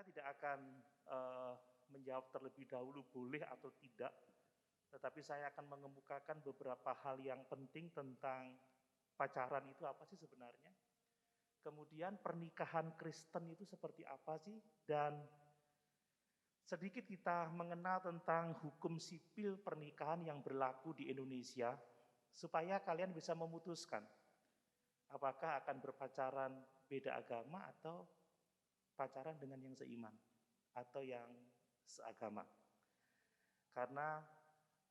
tidak akan menjawab terlebih dahulu boleh atau tidak, tetapi saya akan mengemukakan beberapa hal yang penting tentang pacaran itu apa sih sebenarnya. Kemudian pernikahan Kristen itu seperti apa sih, dan sedikit kita mengenal tentang hukum sipil pernikahan yang berlaku di Indonesia, supaya kalian bisa memutuskan apakah akan berpacaran beda agama atau pacaran dengan yang seiman atau yang seagama. Karena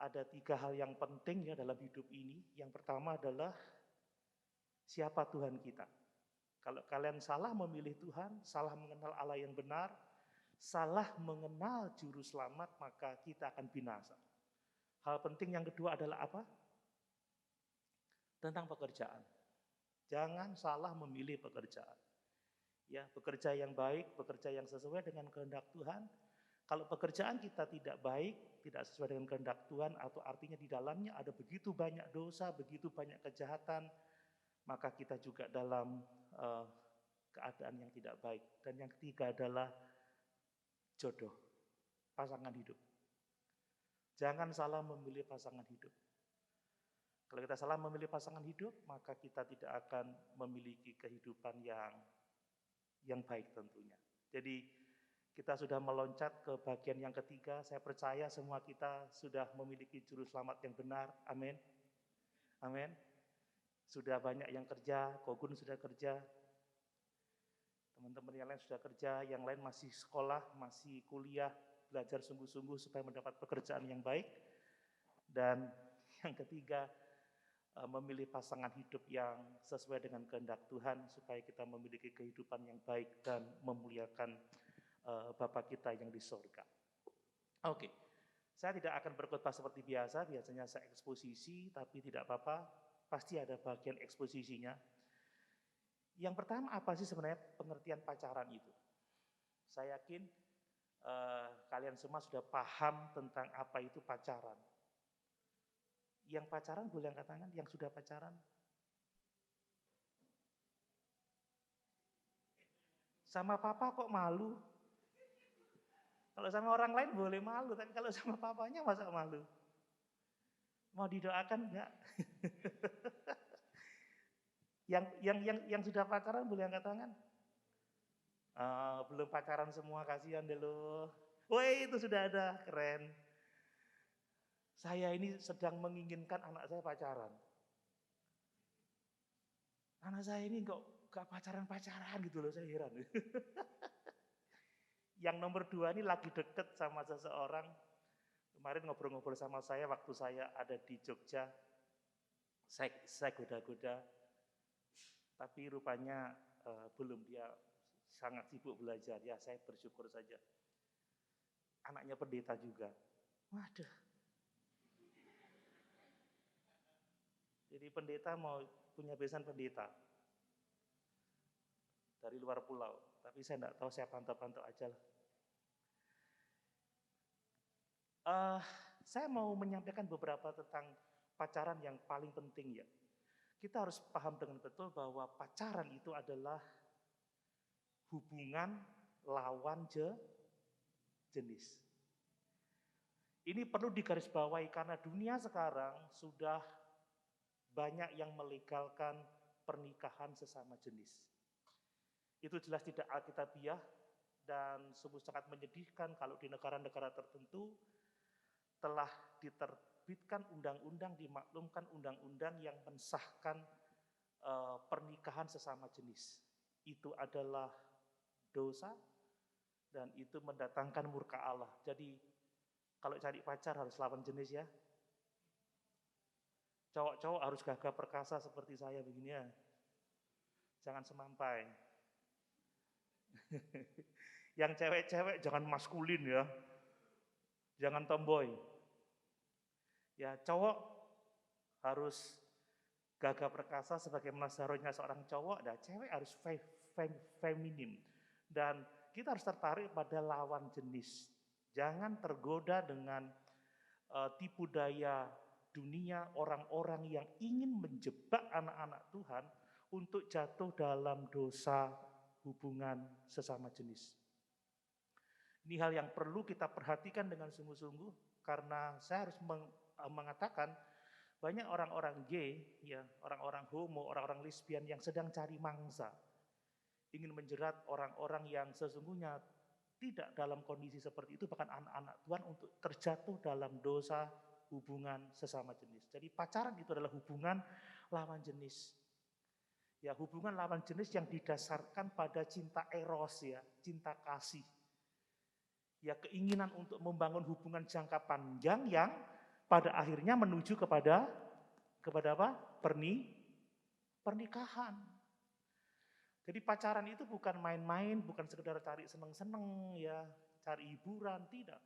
ada 3 hal yang penting ya dalam hidup ini. Yang pertama adalah siapa Tuhan kita. Kalau kalian salah memilih Tuhan, salah mengenal Allah yang benar, salah mengenal juru selamat, maka kita akan binasa. Hal penting yang kedua adalah apa? Tentang pekerjaan. Jangan salah memilih pekerjaan. Ya, bekerja yang baik, bekerja yang sesuai dengan kehendak Tuhan. Kalau pekerjaan kita tidak baik, tidak sesuai dengan kehendak Tuhan, atau artinya di dalamnya ada begitu banyak dosa, begitu banyak kejahatan, maka kita juga dalam keadaan yang tidak baik. Dan yang ketiga adalah jodoh, pasangan hidup. Jangan salah memilih pasangan hidup. Kalau kita salah memilih pasangan hidup, maka kita tidak akan memiliki kehidupan yang baik tentunya. Jadi kita sudah meloncat ke bagian yang ketiga. Saya percaya semua kita sudah memiliki juru selamat yang benar. Amin. Amin. Sudah banyak yang kerja, Kogun sudah kerja, teman-teman yang lain sudah kerja, yang lain masih sekolah, masih kuliah, belajar sungguh-sungguh supaya mendapat pekerjaan yang baik. Dan yang ketiga, memilih pasangan hidup yang sesuai dengan kehendak Tuhan supaya kita memiliki kehidupan yang baik dan memuliakan Bapa kita yang di sorga. Oke, saya tidak akan berkhotbah seperti biasa, biasanya saya eksposisi, tapi tidak apa-apa, pasti ada bagian eksposisinya. Yang pertama, apa sih sebenarnya pengertian pacaran itu? Saya yakin kalian semua sudah paham tentang apa itu pacaran. Yang pacaran boleh angkat tangan, yang sudah pacaran? Sama papa kok malu? Kalau sama orang lain boleh malu, tapi kalau sama papanya masa malu? Mau didoakan enggak? yang sudah pacaran boleh angkat tangan? Belum pacaran semua, kasihan deh lo. Woi, itu sudah ada, keren. Saya ini sedang menginginkan anak saya pacaran. Anak saya ini gak pacaran-pacaran gitu loh, saya heran. Yang nomor 2 ini lagi deket sama seseorang. Kemarin ngobrol-ngobrol sama saya waktu saya ada di Jogja. Saya goda-goda, tapi rupanya belum, dia sangat sibuk belajar. Ya, saya bersyukur saja. Anaknya pendeta juga. Waduh. Jadi pendeta mau punya besan pendeta dari luar pulau, tapi saya enggak tahu, saya pantau-pantau aja lah. Saya mau menyampaikan beberapa tentang pacaran yang paling penting ya. Kita harus paham dengan betul bahwa pacaran itu adalah hubungan lawan jenis. Ini perlu digarisbawahi karena dunia sekarang sudah banyak yang melegalkan pernikahan sesama jenis. Itu jelas tidak alkitabiah dan sungguh sangat menyedihkan kalau di negara-negara tertentu telah diterbitkan undang-undang, dimaklumkan undang-undang yang mensahkan pernikahan sesama jenis. Itu adalah dosa dan itu mendatangkan murka Allah. Jadi kalau cari pacar harus lawan jenis ya. Cowok-cowok harus gagah perkasa seperti saya begini ya. Jangan semampai. Yang cewek-cewek jangan maskulin ya. Jangan tomboy. Ya, cowok harus gagah perkasa sebagaimana seharusnya seorang cowok, dan cewek harus feminim. Dan kita harus tertarik pada lawan jenis. Jangan tergoda dengan tipu daya dunia orang-orang yang ingin menjebak anak-anak Tuhan untuk jatuh dalam dosa hubungan sesama jenis. Ini hal yang perlu kita perhatikan dengan sungguh-sungguh, karena saya harus mengatakan banyak orang-orang gay, ya, orang-orang homo, orang-orang lesbian yang sedang cari mangsa, ingin menjerat orang-orang yang sesungguhnya tidak dalam kondisi seperti itu, bahkan anak-anak Tuhan untuk terjatuh dalam dosa hubungan sesama jenis. Jadi pacaran itu adalah hubungan lawan jenis. Ya, hubungan lawan jenis yang didasarkan pada cinta eros, ya, cinta kasih. Ya, keinginan untuk membangun hubungan jangka panjang yang pada akhirnya menuju kepada apa? Pernikahan. Jadi pacaran itu bukan main-main, bukan sekedar cari seneng-seneng, ya, cari hiburan, tidak.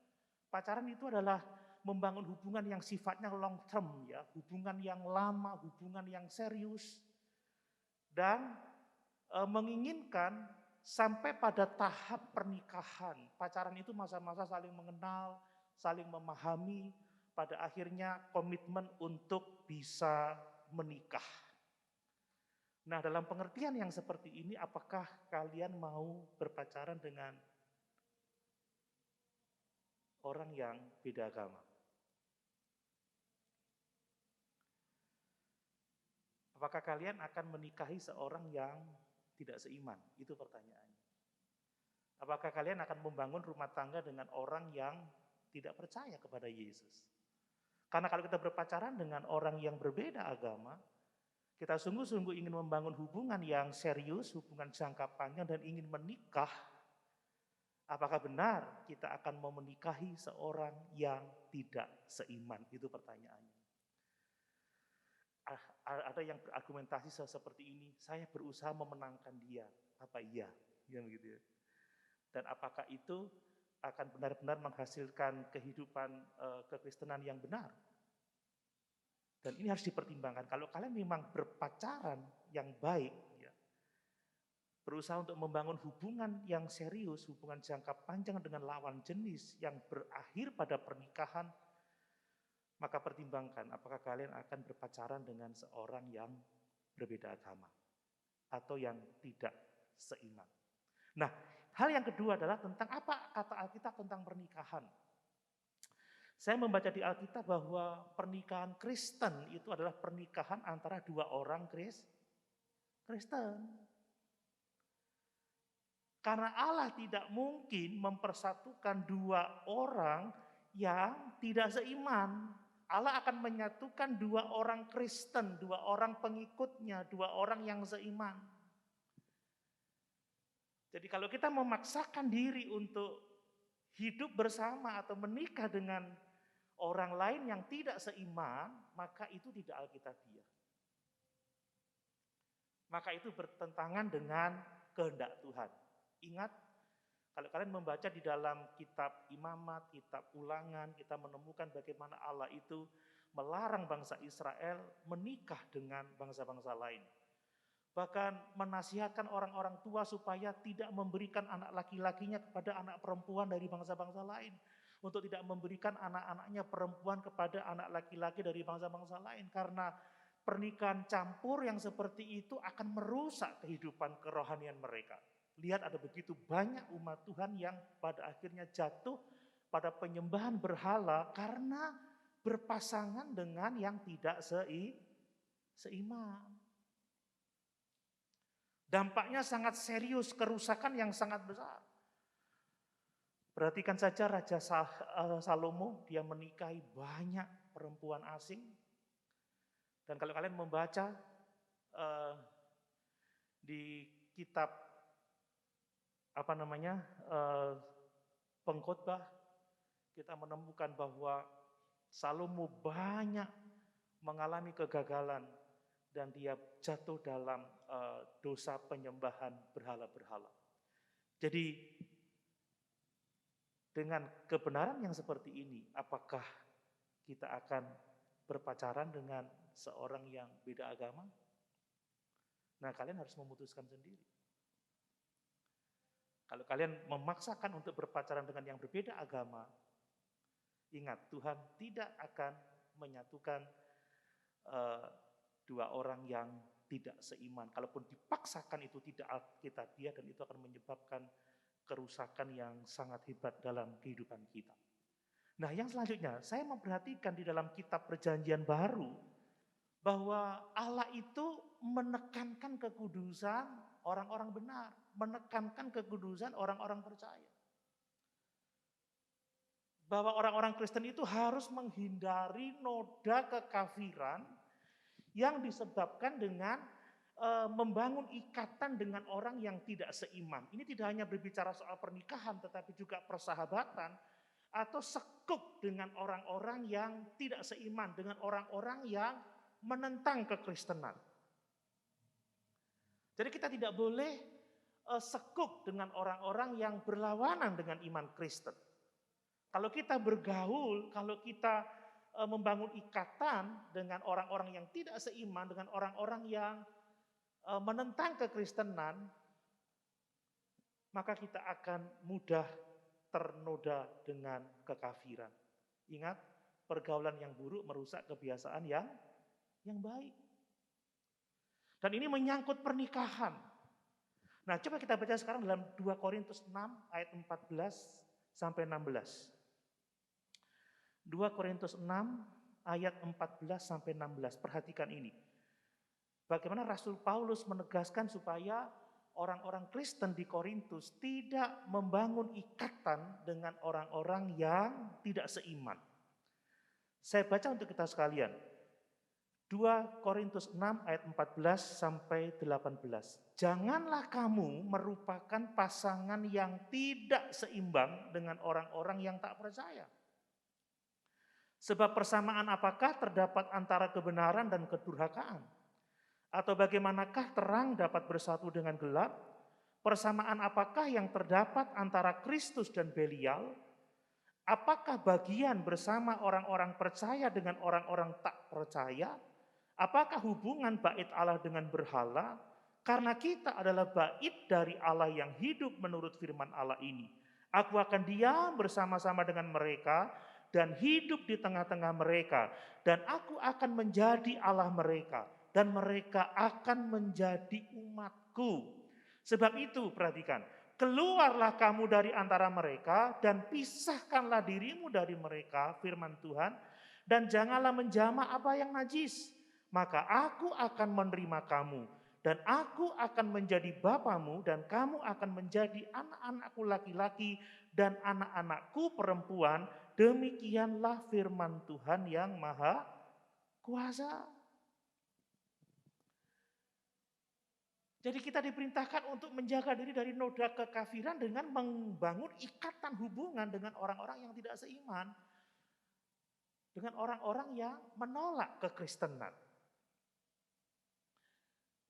Pacaran itu adalah membangun hubungan yang sifatnya long term, ya, hubungan yang lama, hubungan yang serius, dan menginginkan sampai pada tahap pernikahan. Pacaran itu masa-masa saling mengenal, saling memahami, pada akhirnya komitmen untuk bisa menikah. Nah, dalam pengertian yang seperti ini, apakah kalian mau berpacaran dengan orang yang beda agama? Apakah kalian akan menikahi seorang yang tidak seiman? Itu pertanyaannya. Apakah kalian akan membangun rumah tangga dengan orang yang tidak percaya kepada Yesus? Karena kalau kita berpacaran dengan orang yang berbeda agama, kita sungguh-sungguh ingin membangun hubungan yang serius, hubungan jangka panjang, dan ingin menikah. Apakah benar kita akan mau menikahi seorang yang tidak seiman? Itu pertanyaannya. Ada yang berargumentasi seperti ini, saya berusaha memenangkan dia. Apa iya? Yang gitu ya. Dan apakah itu akan benar-benar menghasilkan kehidupan kekristenan yang benar? Dan ini harus dipertimbangkan. Kalau kalian memang berpacaran yang baik, ya, berusaha untuk membangun hubungan yang serius, hubungan jangka panjang dengan lawan jenis yang berakhir pada pernikahan, maka pertimbangkan apakah kalian akan berpacaran dengan seorang yang berbeda agama atau yang tidak seiman. Nah, hal yang kedua adalah tentang apa kata Alkitab tentang pernikahan. Saya membaca di Alkitab bahwa pernikahan Kristen itu adalah pernikahan antara dua orang Kristen. Karena Allah tidak mungkin mempersatukan dua orang yang tidak seiman. Allah akan menyatukan dua orang Kristen, dua orang pengikutnya, dua orang yang seiman. Jadi kalau kita memaksakan diri untuk hidup bersama atau menikah dengan orang lain yang tidak seiman, maka itu tidak alkitabiah. Maka itu bertentangan dengan kehendak Tuhan. Ingat, kalau kalian membaca di dalam kitab Imamat, kitab Ulangan, kita menemukan bagaimana Allah itu melarang bangsa Israel menikah dengan bangsa-bangsa lain. Bahkan menasihatkan orang-orang tua supaya tidak memberikan anak laki-lakinya kepada anak perempuan dari bangsa-bangsa lain. Untuk tidak memberikan anak-anaknya perempuan kepada anak laki-laki dari bangsa-bangsa lain. Karena pernikahan campur yang seperti itu akan merusak kehidupan kerohanian mereka. Lihat ada begitu banyak umat Tuhan yang pada akhirnya jatuh pada penyembahan berhala karena berpasangan dengan yang tidak seiman. Dampaknya sangat serius, kerusakan yang sangat besar. Perhatikan saja Raja Salomo, dia menikahi banyak perempuan asing. Dan kalau kalian membaca di kitab Pengkhotbah, kita menemukan bahwa Salomo banyak mengalami kegagalan dan dia jatuh dalam dosa penyembahan berhala-berhala. Jadi dengan kebenaran yang seperti ini, apakah kita akan berpacaran dengan seorang yang beda agama? Nah, kalian harus memutuskan sendiri. Kalau kalian memaksakan untuk berpacaran dengan yang berbeda agama, ingat Tuhan tidak akan menyatukan dua orang yang tidak seiman. Kalaupun dipaksakan itu tidak alkitabiah dan itu akan menyebabkan kerusakan yang sangat hebat dalam kehidupan kita. Nah, yang selanjutnya, saya memperhatikan di dalam kitab Perjanjian Baru bahwa Allah itu menekankan kekudusan orang-orang benar, menekankan kekudusan orang-orang percaya. Bahwa orang-orang Kristen itu harus menghindari noda kekafiran yang disebabkan dengan membangun ikatan dengan orang yang tidak seiman. Ini tidak hanya berbicara soal pernikahan, tetapi juga persahabatan atau sekuk dengan orang-orang yang tidak seiman, dengan orang-orang yang menentang kekristenan. Jadi kita tidak boleh sekuk dengan orang-orang yang berlawanan dengan iman Kristen. Kalau kita bergaul, kalau kita membangun ikatan dengan orang-orang yang tidak seiman, dengan orang-orang yang menentang kekristenan, maka kita akan mudah ternoda dengan kekafiran. Ingat, pergaulan yang buruk merusak kebiasaan yang baik. Dan ini menyangkut pernikahan. Nah, coba kita baca sekarang dalam 2 Korintus 6 ayat 14 sampai 16. 2 Korintus 6 ayat 14 sampai 16. Perhatikan ini. Bagaimana Rasul Paulus menegaskan supaya orang-orang Kristen di Korintus tidak membangun ikatan dengan orang-orang yang tidak seiman. Saya baca untuk kita sekalian. 2 Korintus 6 ayat 14 sampai 18. Janganlah kamu merupakan pasangan yang tidak seimbang dengan orang-orang yang tak percaya. Sebab persamaan apakah terdapat antara kebenaran dan kedurhakaan? Atau bagaimanakah terang dapat bersatu dengan gelap? Persamaan apakah yang terdapat antara Kristus dan Belial? Apakah bagian bersama orang-orang percaya dengan orang-orang tak percaya? Apakah hubungan bait Allah dengan berhala? Karena kita adalah bait dari Allah yang hidup menurut firman Allah ini. Aku akan diam bersama-sama dengan mereka dan hidup di tengah-tengah mereka. Dan aku akan menjadi Allah mereka. Dan mereka akan menjadi umatku. Sebab itu perhatikan, keluarlah kamu dari antara mereka dan pisahkanlah dirimu dari mereka, firman Tuhan, dan janganlah menjamah apa yang najis. Maka aku akan menerima kamu dan aku akan menjadi bapamu dan kamu akan menjadi anak-anakku laki-laki dan anak-anakku perempuan. Demikianlah firman Tuhan yang Maha Kuasa. Jadi kita diperintahkan untuk menjaga diri dari noda kekafiran dengan membangun ikatan hubungan dengan orang-orang yang tidak seiman. Dengan orang-orang yang menolak kekristenan.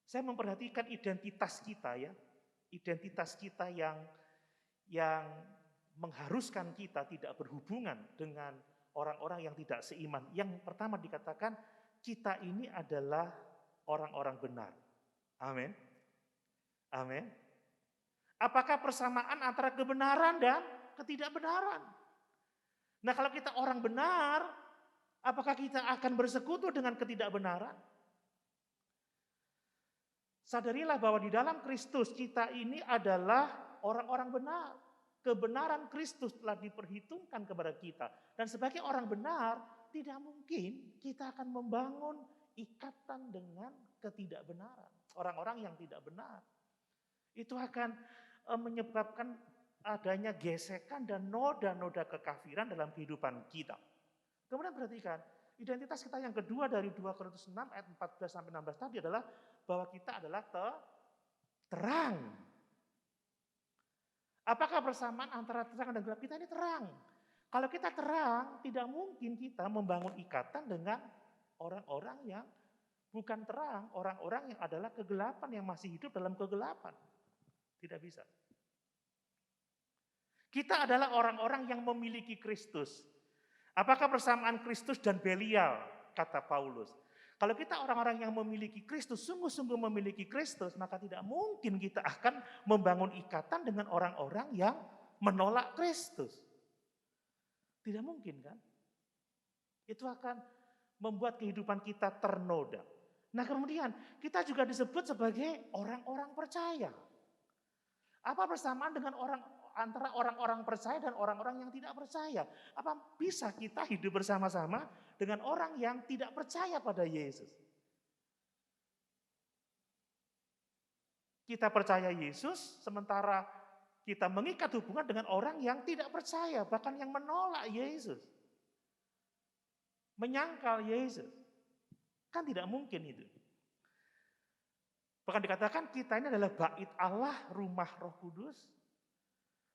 Saya memperhatikan identitas kita ya. Identitas kita yang mengharuskan kita tidak berhubungan dengan orang-orang yang tidak seiman. Yang pertama dikatakan kita ini adalah orang-orang benar. Amin. Amin. Apakah persamaan antara kebenaran dan ketidakbenaran? Nah, kalau kita orang benar, apakah kita akan bersekutu dengan ketidakbenaran? Sadarilah bahwa di dalam Kristus kita ini adalah orang-orang benar. Kebenaran Kristus telah diperhitungkan kepada kita. Dan sebagai orang benar, tidak mungkin kita akan membangun ikatan dengan ketidakbenaran. Orang-orang yang tidak benar. Itu akan menyebabkan adanya gesekan dan noda-noda kekafiran dalam kehidupan kita. Kemudian perhatikan, identitas kita yang kedua dari 2 Korintus 6 ayat 14 sampai 16 tadi adalah bahwa kita adalah terang. Apakah persamaan antara terang dan gelap? Kita ini terang. Kalau kita terang, tidak mungkin kita membangun ikatan dengan orang-orang yang bukan terang, orang-orang yang adalah kegelapan, yang masih hidup dalam kegelapan. Tidak bisa. Kita adalah orang-orang yang memiliki Kristus. Apakah persamaan Kristus dan Belial, kata Paulus. Kalau kita orang-orang yang memiliki Kristus, sungguh-sungguh memiliki Kristus, maka tidak mungkin kita akan membangun ikatan dengan orang-orang yang menolak Kristus. Tidak mungkin kan? Itu akan membuat kehidupan kita ternoda. Nah kemudian kita juga disebut sebagai orang-orang percaya. Apa persamaan dengan antara orang-orang percaya dan orang-orang yang tidak percaya. Apa bisa kita hidup bersama-sama dengan orang yang tidak percaya pada Yesus? Kita percaya Yesus, sementara kita mengikat hubungan dengan orang yang tidak percaya, bahkan yang menolak Yesus. Menyangkal Yesus. Kan tidak mungkin itu. Bahkan dikatakan kita ini adalah bait Allah, rumah Roh Kudus.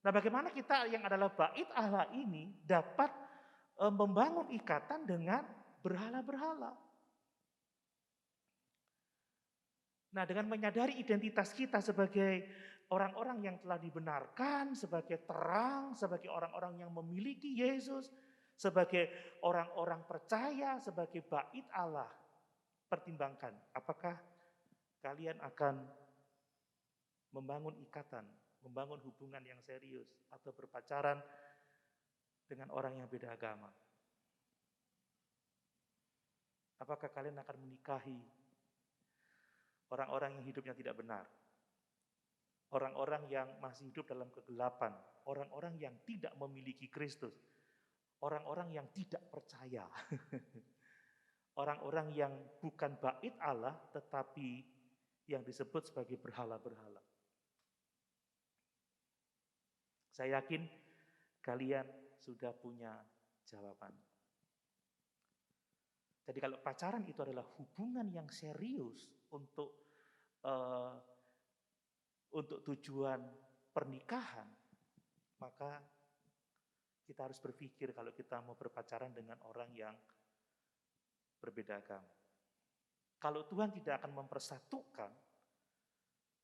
Nah, bagaimana kita yang adalah bait Allah ini dapat membangun ikatan dengan berhala-berhala? Nah, dengan menyadari identitas kita sebagai orang-orang yang telah dibenarkan, sebagai terang, sebagai orang-orang yang memiliki Yesus, sebagai orang-orang percaya, sebagai bait Allah, pertimbangkan apakah kalian akan membangun ikatan, membangun hubungan yang serius, atau berpacaran dengan orang yang beda agama. Apakah kalian akan menikahi orang-orang yang hidupnya tidak benar? Orang-orang yang masih hidup dalam kegelapan, orang-orang yang tidak memiliki Kristus, orang-orang yang tidak percaya, orang-orang yang bukan bait Allah tetapi yang disebut sebagai berhala-berhala. Saya yakin kalian sudah punya jawaban. Jadi kalau pacaran itu adalah hubungan yang serius untuk tujuan pernikahan, maka kita harus berpikir kalau kita mau berpacaran dengan orang yang berbeda agama. Kalau Tuhan tidak akan mempersatukan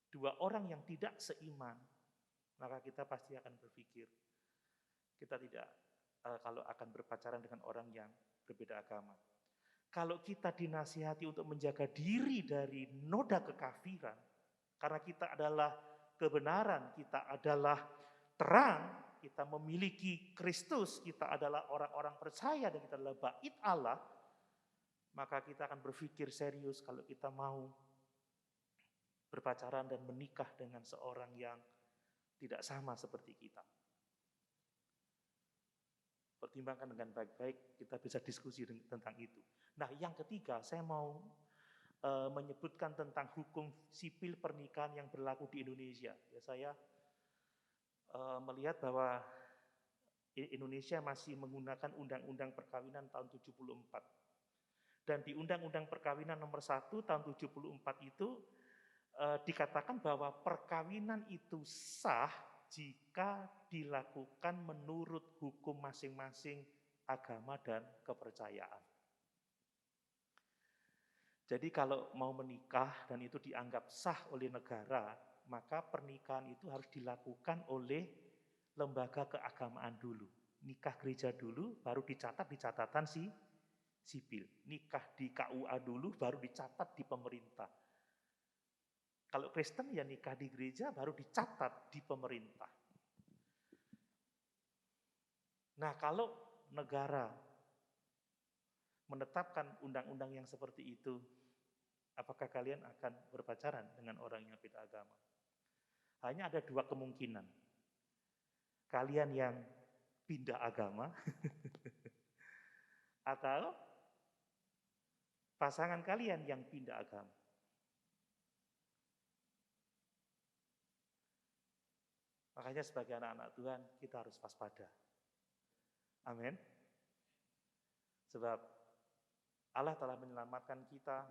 dua orang yang tidak seiman, maka kita pasti akan berpikir kita tidak kalau akan berpacaran dengan orang yang berbeda agama. Kalau kita dinasihati untuk menjaga diri dari noda kekafiran, karena kita adalah kebenaran, kita adalah terang, kita memiliki Kristus, kita adalah orang-orang percaya dan kita adalah bait Allah, maka kita akan berpikir serius kalau kita mau berpacaran dan menikah dengan seorang yang tidak sama seperti kita. Pertimbangkan dengan baik-baik, kita bisa diskusi tentang itu. Nah, yang ketiga, saya mau menyebutkan tentang hukum sipil pernikahan yang berlaku di Indonesia. Ya, saya melihat bahwa Indonesia masih menggunakan Undang-Undang Perkawinan tahun 74. Dan di Undang-Undang Perkawinan nomor 1 tahun 74 itu dikatakan bahwa perkawinan itu sah jika dilakukan menurut hukum masing-masing agama dan kepercayaan. Jadi kalau mau menikah dan itu dianggap sah oleh negara, maka pernikahan itu harus dilakukan oleh lembaga keagamaan dulu. Nikah gereja dulu, baru dicatat di catatan sipil. Nikah di KUA dulu, baru dicatat di pemerintah. Kalau Kristen ya nikah di gereja, baru dicatat di pemerintah. Nah, kalau negara menetapkan undang-undang yang seperti itu, apakah kalian akan berpacaran dengan orang yang beda agama? Hanya ada dua kemungkinan. Kalian yang pindah agama, atau pasangan kalian yang pindah agama. Makanya sebagai anak-anak Tuhan, kita harus waspada. Amin. Sebab Allah telah menyelamatkan kita,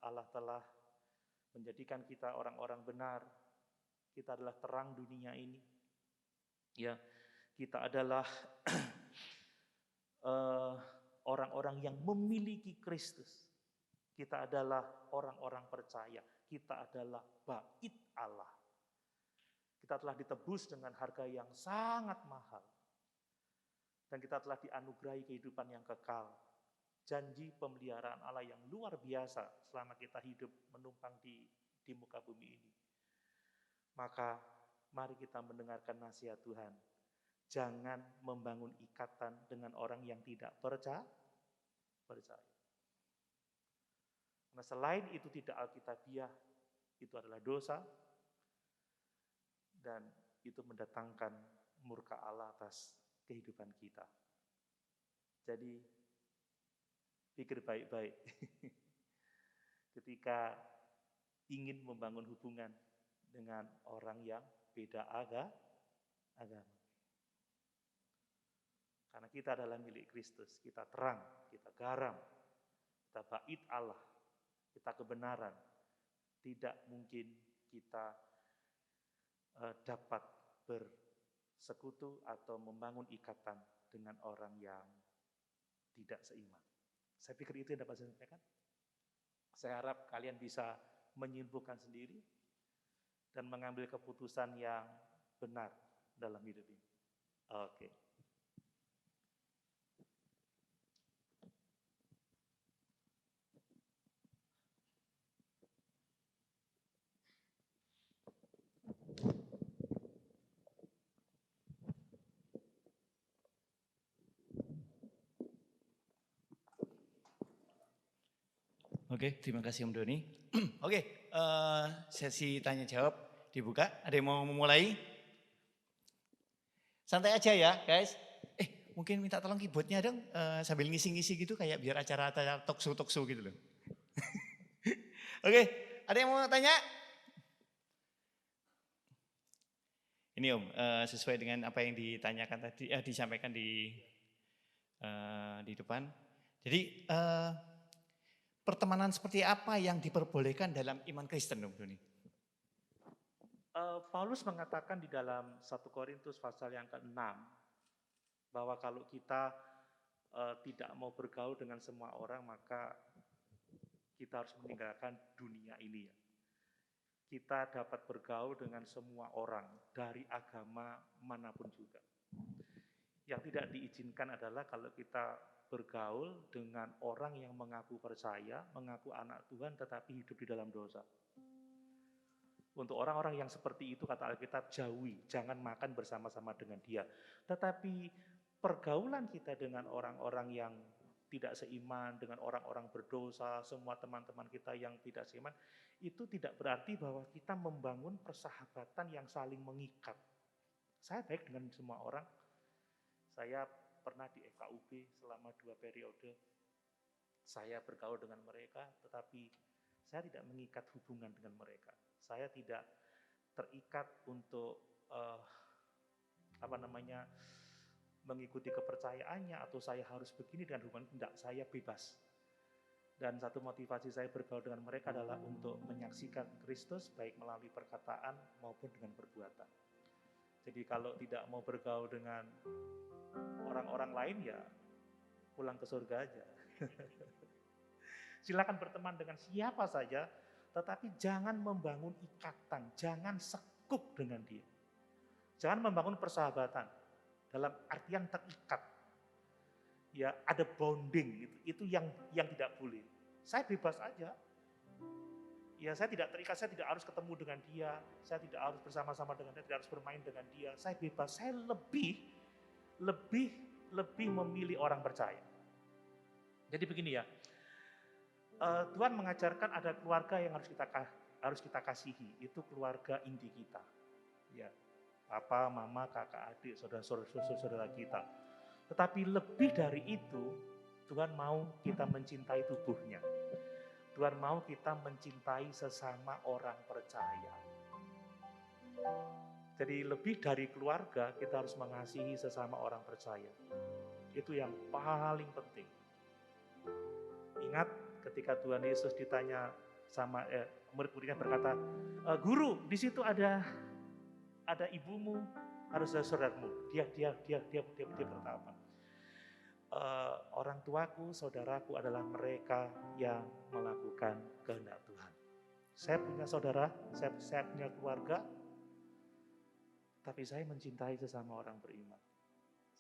Allah telah menjadikan kita orang-orang benar. Kita adalah terang dunia ini. Ya, kita adalah orang-orang yang memiliki Kristus. Kita adalah orang-orang percaya. Kita adalah bait Allah. Kita telah ditebus dengan harga yang sangat mahal. Dan kita telah dianugerahi kehidupan yang kekal. Janji pemeliharaan Allah yang luar biasa selama kita hidup menumpang di muka bumi ini. Maka mari kita mendengarkan nasihat Tuhan. Jangan membangun ikatan dengan orang yang tidak percaya. Karena selain itu tidak alkitabiah, itu adalah dosa. Dan itu mendatangkan murka Allah atas kehidupan kita. Jadi pikir baik-baik ketika ingin membangun hubungan dengan orang yang beda agama. Karena kita adalah milik Kristus, kita terang, kita garam, kita bait Allah, kita kebenaran. Tidak mungkin kita dapat bersekutu atau membangun ikatan dengan orang yang tidak seiman. Saya pikir itu yang dapat saya sampaikan. Saya harap kalian bisa menyimpulkan sendiri dan mengambil keputusan yang benar dalam hidup ini. Oke. Oke, terima kasih Om Doni. Oke, sesi tanya jawab dibuka. Ada yang mau memulai? Santai aja ya guys. Mungkin minta tolong keyboardnya dong, sambil ngisi-ngisi gitu kayak biar acara-acara talk show gitu loh. Oke, ada yang mau tanya? Ini Om, sesuai dengan apa yang ditanyakan tadi, disampaikan di depan. Jadi pertemanan seperti apa yang diperbolehkan dalam iman Kristen, Om Doni? Paulus mengatakan di dalam 1 Korintus pasal yang ke-6 bahwa kalau kita tidak mau bergaul dengan semua orang, maka kita harus meninggalkan dunia ini ya. Kita dapat bergaul dengan semua orang dari agama manapun juga. Yang tidak diizinkan adalah kalau kita bergaul dengan orang yang mengaku percaya, mengaku anak Tuhan tetapi hidup di dalam dosa. Untuk orang-orang yang seperti itu kata Alkitab jauhi, jangan makan bersama-sama dengan dia. Tetapi pergaulan kita dengan orang-orang yang tidak seiman, dengan orang-orang berdosa, semua teman-teman kita yang tidak seiman, itu tidak berarti bahwa kita membangun persahabatan yang saling mengikat. Saya baik dengan semua orang. Saya pernah di FKUB selama 2 periode. Saya bergaul dengan mereka, tetapi saya tidak mengikat hubungan dengan mereka. Saya tidak terikat untuk mengikuti kepercayaannya atau saya harus begini dengan hubungan. Tidak, saya bebas. Dan satu motivasi saya bergaul dengan mereka adalah untuk menyaksikan Kristus baik melalui perkataan maupun dengan perbuatan. Jadi kalau tidak mau bergaul dengan orang-orang lain ya pulang ke surga aja. Silakan berteman dengan siapa saja, tetapi jangan membangun ikatan, jangan sekuk dengan dia. Jangan membangun persahabatan dalam artian terikat. Ya ada bonding, itu yang tidak boleh. Saya bebas aja. Ya saya tidak terikat, saya tidak harus ketemu dengan dia, saya tidak harus bersama-sama dengan dia, tidak harus bermain dengan dia. Saya bebas, saya lebih memilih orang percaya. Jadi begini ya, Tuhan mengajarkan ada keluarga yang harus kita kasihi, itu keluarga inti kita. Ya, papa, mama, kakak, adik, saudara-saudara kita. Tetapi lebih dari itu, Tuhan mau kita mencintai tubuhnya. Tuhan mau kita mencintai sesama orang percaya. Jadi lebih dari keluarga, kita harus mengasihi sesama orang percaya. Itu yang paling penting. Ingat ketika Tuhan Yesus ditanya sama murid-muridnya berkata, "Guru, di situ ada ibumu, harus ada saudaramu." Dia berkata apa? Orang tuaku, saudaraku adalah mereka yang melakukan kehendak Tuhan. Saya punya saudara, saya punya keluarga, tapi saya mencintai sesama orang beriman.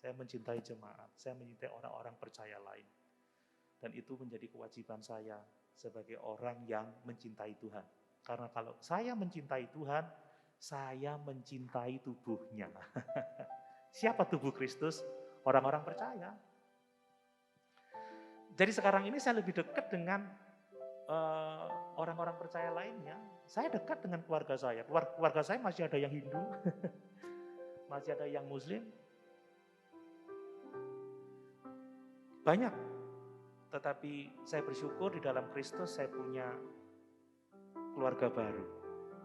Saya mencintai jemaat, saya mencintai orang-orang percaya lain. Dan itu menjadi kewajiban saya sebagai orang yang mencintai Tuhan. Karena kalau saya mencintai Tuhan, saya mencintai tubuhnya. Siapa tubuh Kristus? Orang-orang percaya. Jadi sekarang ini saya lebih dekat dengan orang-orang percaya lainnya. Saya dekat dengan keluarga saya. Keluarga saya masih ada yang Hindu, Masih ada yang muslim? Banyak. Tetapi saya bersyukur di dalam Kristus saya punya keluarga baru.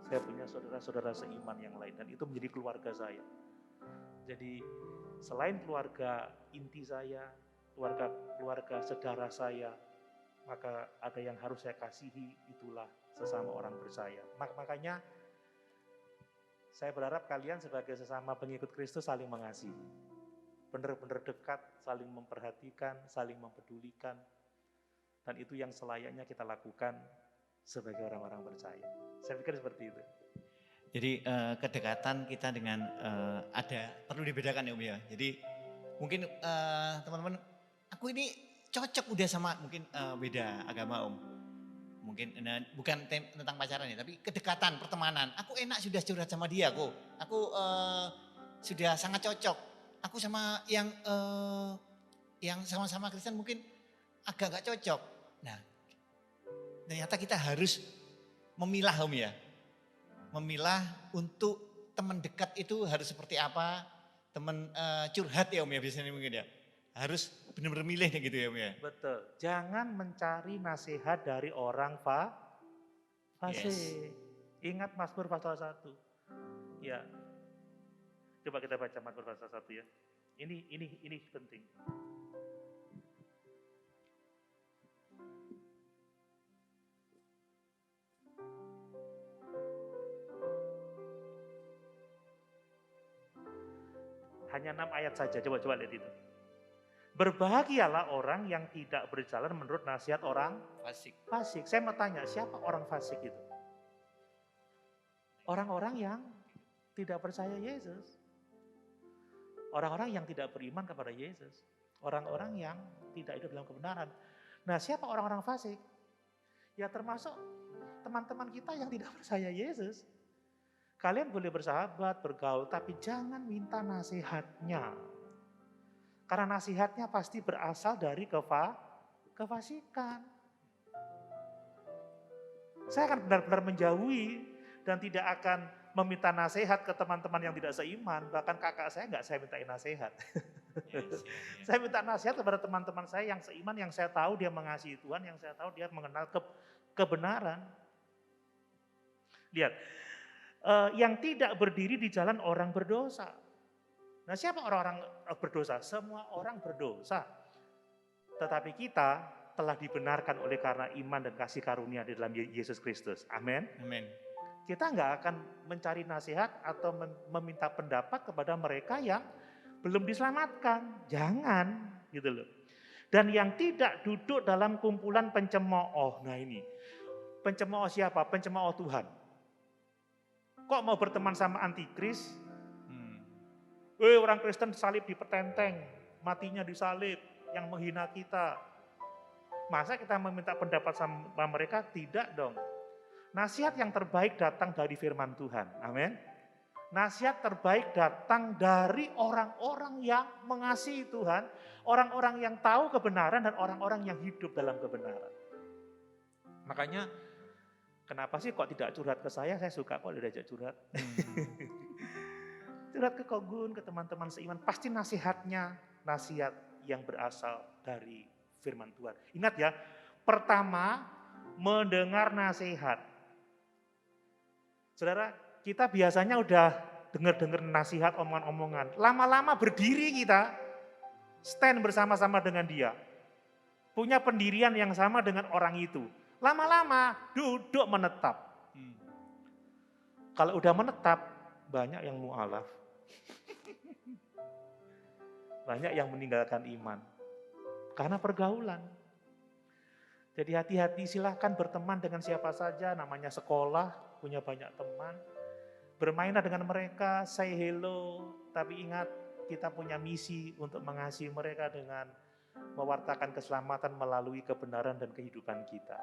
Saya punya saudara-saudara seiman yang lain dan itu menjadi keluarga saya. Jadi selain keluarga inti saya, keluarga saudara saya, maka ada yang harus saya kasihi, itulah sesama orang percaya. Makanya saya berharap kalian sebagai sesama pengikut Kristus saling mengasihi. Benar-benar dekat, saling memperhatikan, saling mempedulikan. Dan itu yang selayaknya kita lakukan sebagai orang-orang percaya. Saya pikir seperti itu. Jadi kedekatan kita dengan perlu dibedakan ya Om ya. Jadi mungkin teman-teman, aku ini cocok udah sama mungkin beda agama Om. Mungkin bukan tentang pacaran ya, tapi kedekatan, pertemanan. Aku enak sudah curhat sama dia kok. Aku sudah sangat cocok. Aku sama yang sama-sama Kristen mungkin agak gak cocok. Nah, ternyata kita harus memilah Om ya. Memilah untuk teman dekat itu harus seperti apa. Teman curhat ya Om ya biasanya mungkin ya. Harus benar-benar milih gitu ya Om ya. Betul. Jangan mencari nasihat dari orang fasik. Yes. Ingat Mazmur pasal 1. Ya. Coba kita baca Mazmur pasal 1 ya. Ini penting. Hanya 6 ayat saja, coba lihat itu. Berbahagialah orang yang tidak berjalan menurut nasihat orang fasik. Saya mau tanya, siapa orang fasik itu? Orang-orang yang tidak percaya Yesus. Orang-orang yang tidak beriman kepada Yesus. Orang-orang yang tidak hidup dalam kebenaran. Nah, siapa orang-orang fasik? Ya termasuk teman-teman kita yang tidak percaya Yesus. Kalian boleh bersahabat, bergaul, tapi jangan minta nasihatnya. Karena nasihatnya pasti berasal dari kefasikan. Saya akan benar-benar menjauhi dan tidak akan meminta nasihat ke teman-teman yang tidak seiman. Bahkan kakak saya nggak saya mintain nasihat. Yes. Saya minta nasihat kepada teman-teman saya yang seiman, yang saya tahu dia mengasihi Tuhan, yang saya tahu dia mengenal kebenaran. Lihat, yang tidak berdiri di jalan orang berdosa. Nah, siapa orang-orang berdosa? Semua orang berdosa. Tetapi kita telah dibenarkan oleh karena iman dan kasih karunia di dalam Yesus Kristus. Amin. Amin. Kita nggak akan mencari nasihat atau meminta pendapat kepada mereka yang belum diselamatkan. Jangan, gitu loh. Dan yang tidak duduk dalam kumpulan pencemooh. Nah ini, pencemooh siapa? Pencemooh Tuhan. Kok mau berteman sama antikris? Orang Kristen salib dipertenteng, matinya disalib, yang menghina kita. Masa kita meminta pendapat sama mereka? Tidak dong. Nasihat yang terbaik datang dari firman Tuhan. Amin. Nasihat terbaik datang dari orang-orang yang mengasihi Tuhan, orang-orang yang tahu kebenaran dan orang-orang yang hidup dalam kebenaran. Makanya kenapa sih kok tidak curhat ke saya suka kok diajak curhat. Curhat ke Kogun, ke teman-teman seiman, pasti nasihatnya nasihat yang berasal dari firman Tuhan. Ingat ya, pertama mendengar nasihat. Saudara, kita biasanya udah dengar-dengar nasihat, omongan-omongan. Lama-lama berdiri kita, stand bersama-sama dengan dia. Punya pendirian yang sama dengan orang itu. Lama-lama duduk menetap. Kalau udah menetap, banyak yang mu'alaf. Banyak yang meninggalkan iman. Karena pergaulan. Jadi hati-hati, silahkan berteman dengan siapa saja, namanya sekolah, punya banyak teman. Bermainlah dengan mereka, say hello, tapi ingat kita punya misi untuk mengasihi mereka dengan mewartakan keselamatan melalui kebenaran dan kehidupan kita.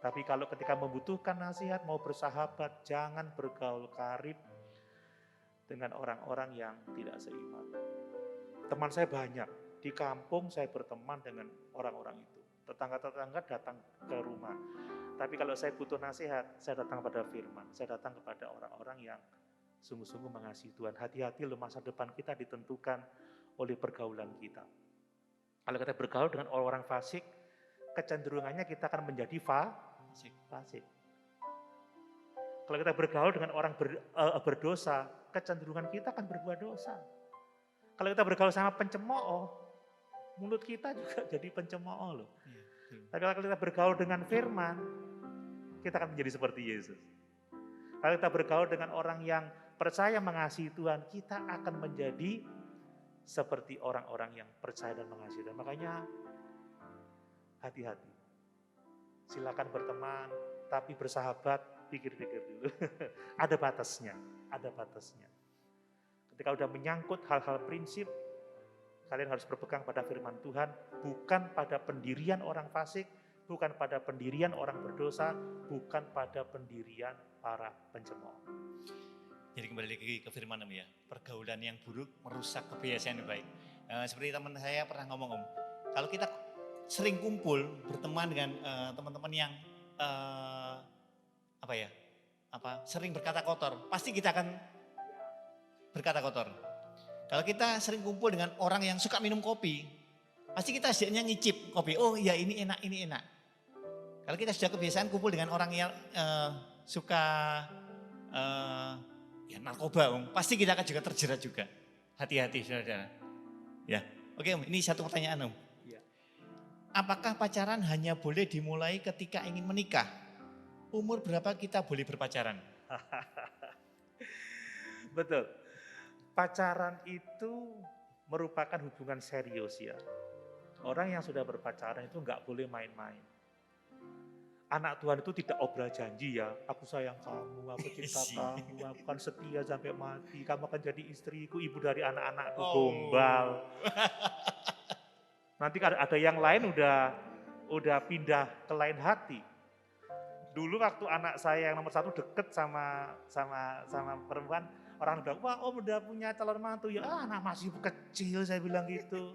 Tapi kalau ketika membutuhkan nasihat, mau bersahabat, jangan bergaul karib dengan orang-orang yang tidak seiman. Teman saya banyak, di kampung saya berteman dengan orang-orang itu. Tetangga-tetangga datang ke rumah. Tapi kalau saya butuh nasihat, saya datang kepada firman. Saya datang kepada orang-orang yang sungguh-sungguh mengasihi Tuhan. Hati-hati loh, masa depan kita ditentukan oleh pergaulan kita. Kalau kita bergaul dengan orang fasik, kecenderungannya kita akan menjadi fasik. Kalau kita bergaul dengan orang berdosa, kecenderungan kita akan berbuat dosa. Kalau kita bergaul sama pencemooh, mulut kita juga jadi pencemooh loh. Tapi kalau kita bergaul dengan firman, kita akan menjadi seperti Yesus. Kalau kita bergaul dengan orang yang percaya mengasihi Tuhan, kita akan menjadi seperti orang-orang yang percaya dan mengasihi Tuhan. Makanya hati-hati. Silakan berteman, tapi bersahabat, pikir-pikir dulu. Ada batasnya. Ketika udah menyangkut hal-hal prinsip, kalian harus berpegang pada firman Tuhan, bukan pada pendirian orang fasik, bukan pada pendirian orang berdosa, bukan pada pendirian para pencemooh. Jadi kembali lagi ke firman Om ya, pergaulan yang buruk merusak kebiasaan yang baik. Seperti teman saya pernah ngomong Om, kalau kita sering kumpul berteman dengan teman-teman yang sering berkata kotor, pasti kita akan berkata kotor. Kalau kita sering kumpul dengan orang yang suka minum kopi, pasti kita sedikitnya ngicip kopi. Oh iya ini enak. Kalau kita sudah kebiasaan kumpul dengan orang yang suka narkoba, pasti kita akan juga terjerat juga. Hati-hati saudara. Ya, oke Om, ini satu pertanyaan Om. Ya. Apakah pacaran hanya boleh dimulai ketika ingin menikah? Umur berapa kita boleh berpacaran? Betul. Pacaran itu merupakan hubungan serius ya. Orang yang sudah berpacaran itu nggak boleh main-main. Anak Tuhan itu tidak obral janji ya. Aku sayang kamu, aku cinta kamu, aku akan setia sampai mati. Kamu akan jadi istriku, ibu dari anak-anakku, gombal. Nanti ada yang lain udah pindah ke lain hati. Dulu waktu anak saya yang nomor 1 deket sama perempuan, orang bilang, wah Om udah punya calon mantu. Ya anak masih kecil, saya bilang gitu.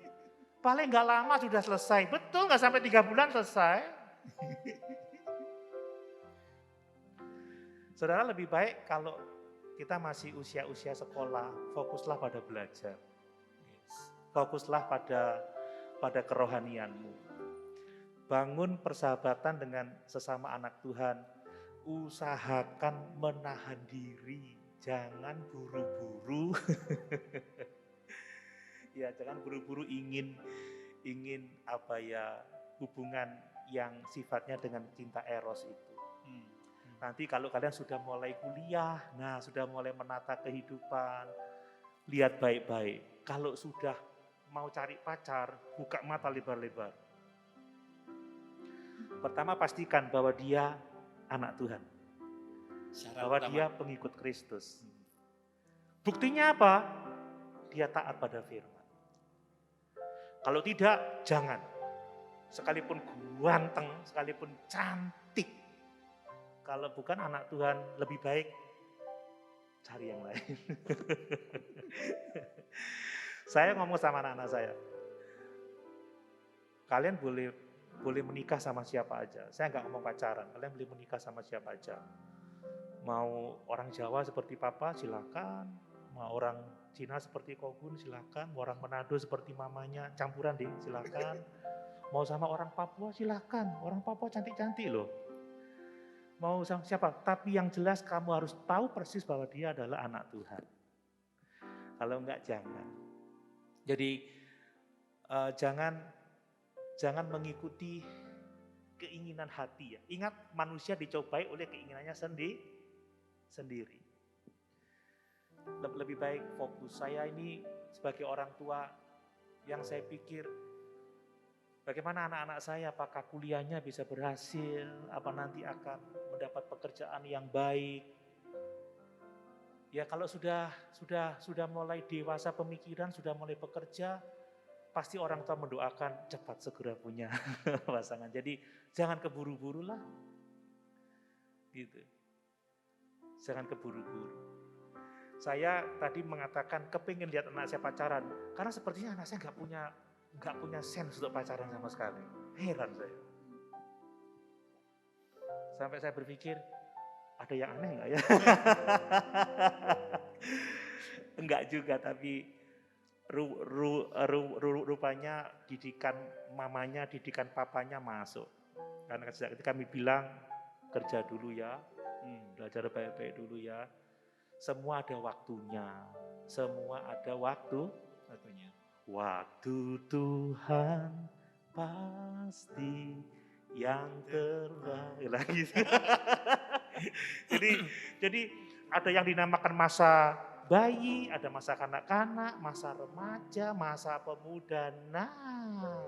Paling nggak lama sudah selesai. Betul, nggak sampai 3 bulan selesai. Saudara, lebih baik kalau kita masih usia-usia sekolah, fokuslah pada belajar. Fokuslah pada kerohanianmu. Bangun persahabatan dengan sesama anak Tuhan. Usahakan menahan diri. Jangan buru-buru. Ya, jangan buru-buru ingin hubungan yang sifatnya dengan cinta eros itu. Nanti kalau kalian sudah mulai kuliah, sudah mulai menata kehidupan, lihat baik-baik. Kalau sudah mau cari pacar, buka mata lebar-lebar. Pertama pastikan bahwa dia anak Tuhan. Bahwa dia pengikut Kristus. Buktinya apa? Dia taat pada firman. Kalau tidak, jangan. Sekalipun ganteng, sekalipun cantik. Kalau bukan anak Tuhan, lebih baik cari yang lain. Saya ngomong sama anak-anak saya. Kalian boleh menikah sama siapa aja. Saya nggak ngomong pacaran, kalian boleh menikah sama siapa aja. Mau orang Jawa seperti Papa, silakan. Mau orang Cina seperti Kogun, silakan. Mau orang Manado seperti mamanya, campuran deh, silakan. Mau sama orang Papua, silakan. Orang Papua cantik-cantik loh. Mau sama siapa? Tapi yang jelas kamu harus tahu persis bahwa dia adalah anak Tuhan. Kalau enggak, jangan. Jadi jangan mengikuti keinginan hati ya. Ingat, manusia dicobai oleh keinginannya sendiri. Lebih baik fokus. Saya ini sebagai orang tua yang saya pikir bagaimana anak-anak saya, apakah kuliahnya bisa berhasil, apa nanti akan mendapat pekerjaan yang baik. Ya kalau sudah mulai dewasa pemikiran, sudah mulai bekerja, pasti orang tua mendoakan cepat segera punya pasangan. Jadi jangan keburu-buru lah. Gitu. Jangan keburu-buru. Saya tadi mengatakan kepingin lihat anak saya pacaran, karena sepertinya anak saya nggak punya sense untuk pacaran sama sekali. Heran saya. Sampai saya berpikir, Ada yang aneh nggak ya? Enggak juga, tapi rupanya didikan mamanya, didikan papanya masuk. Karena sejak itu kami bilang, kerja dulu ya, belajar baik-baik dulu ya. Semua ada waktunya, semua ada Satunya. waktu Tuhan pasti yang terbaik lagi. jadi ada yang dinamakan masa bayi, ada masa kanak-kanak, masa remaja, masa pemuda. Nah,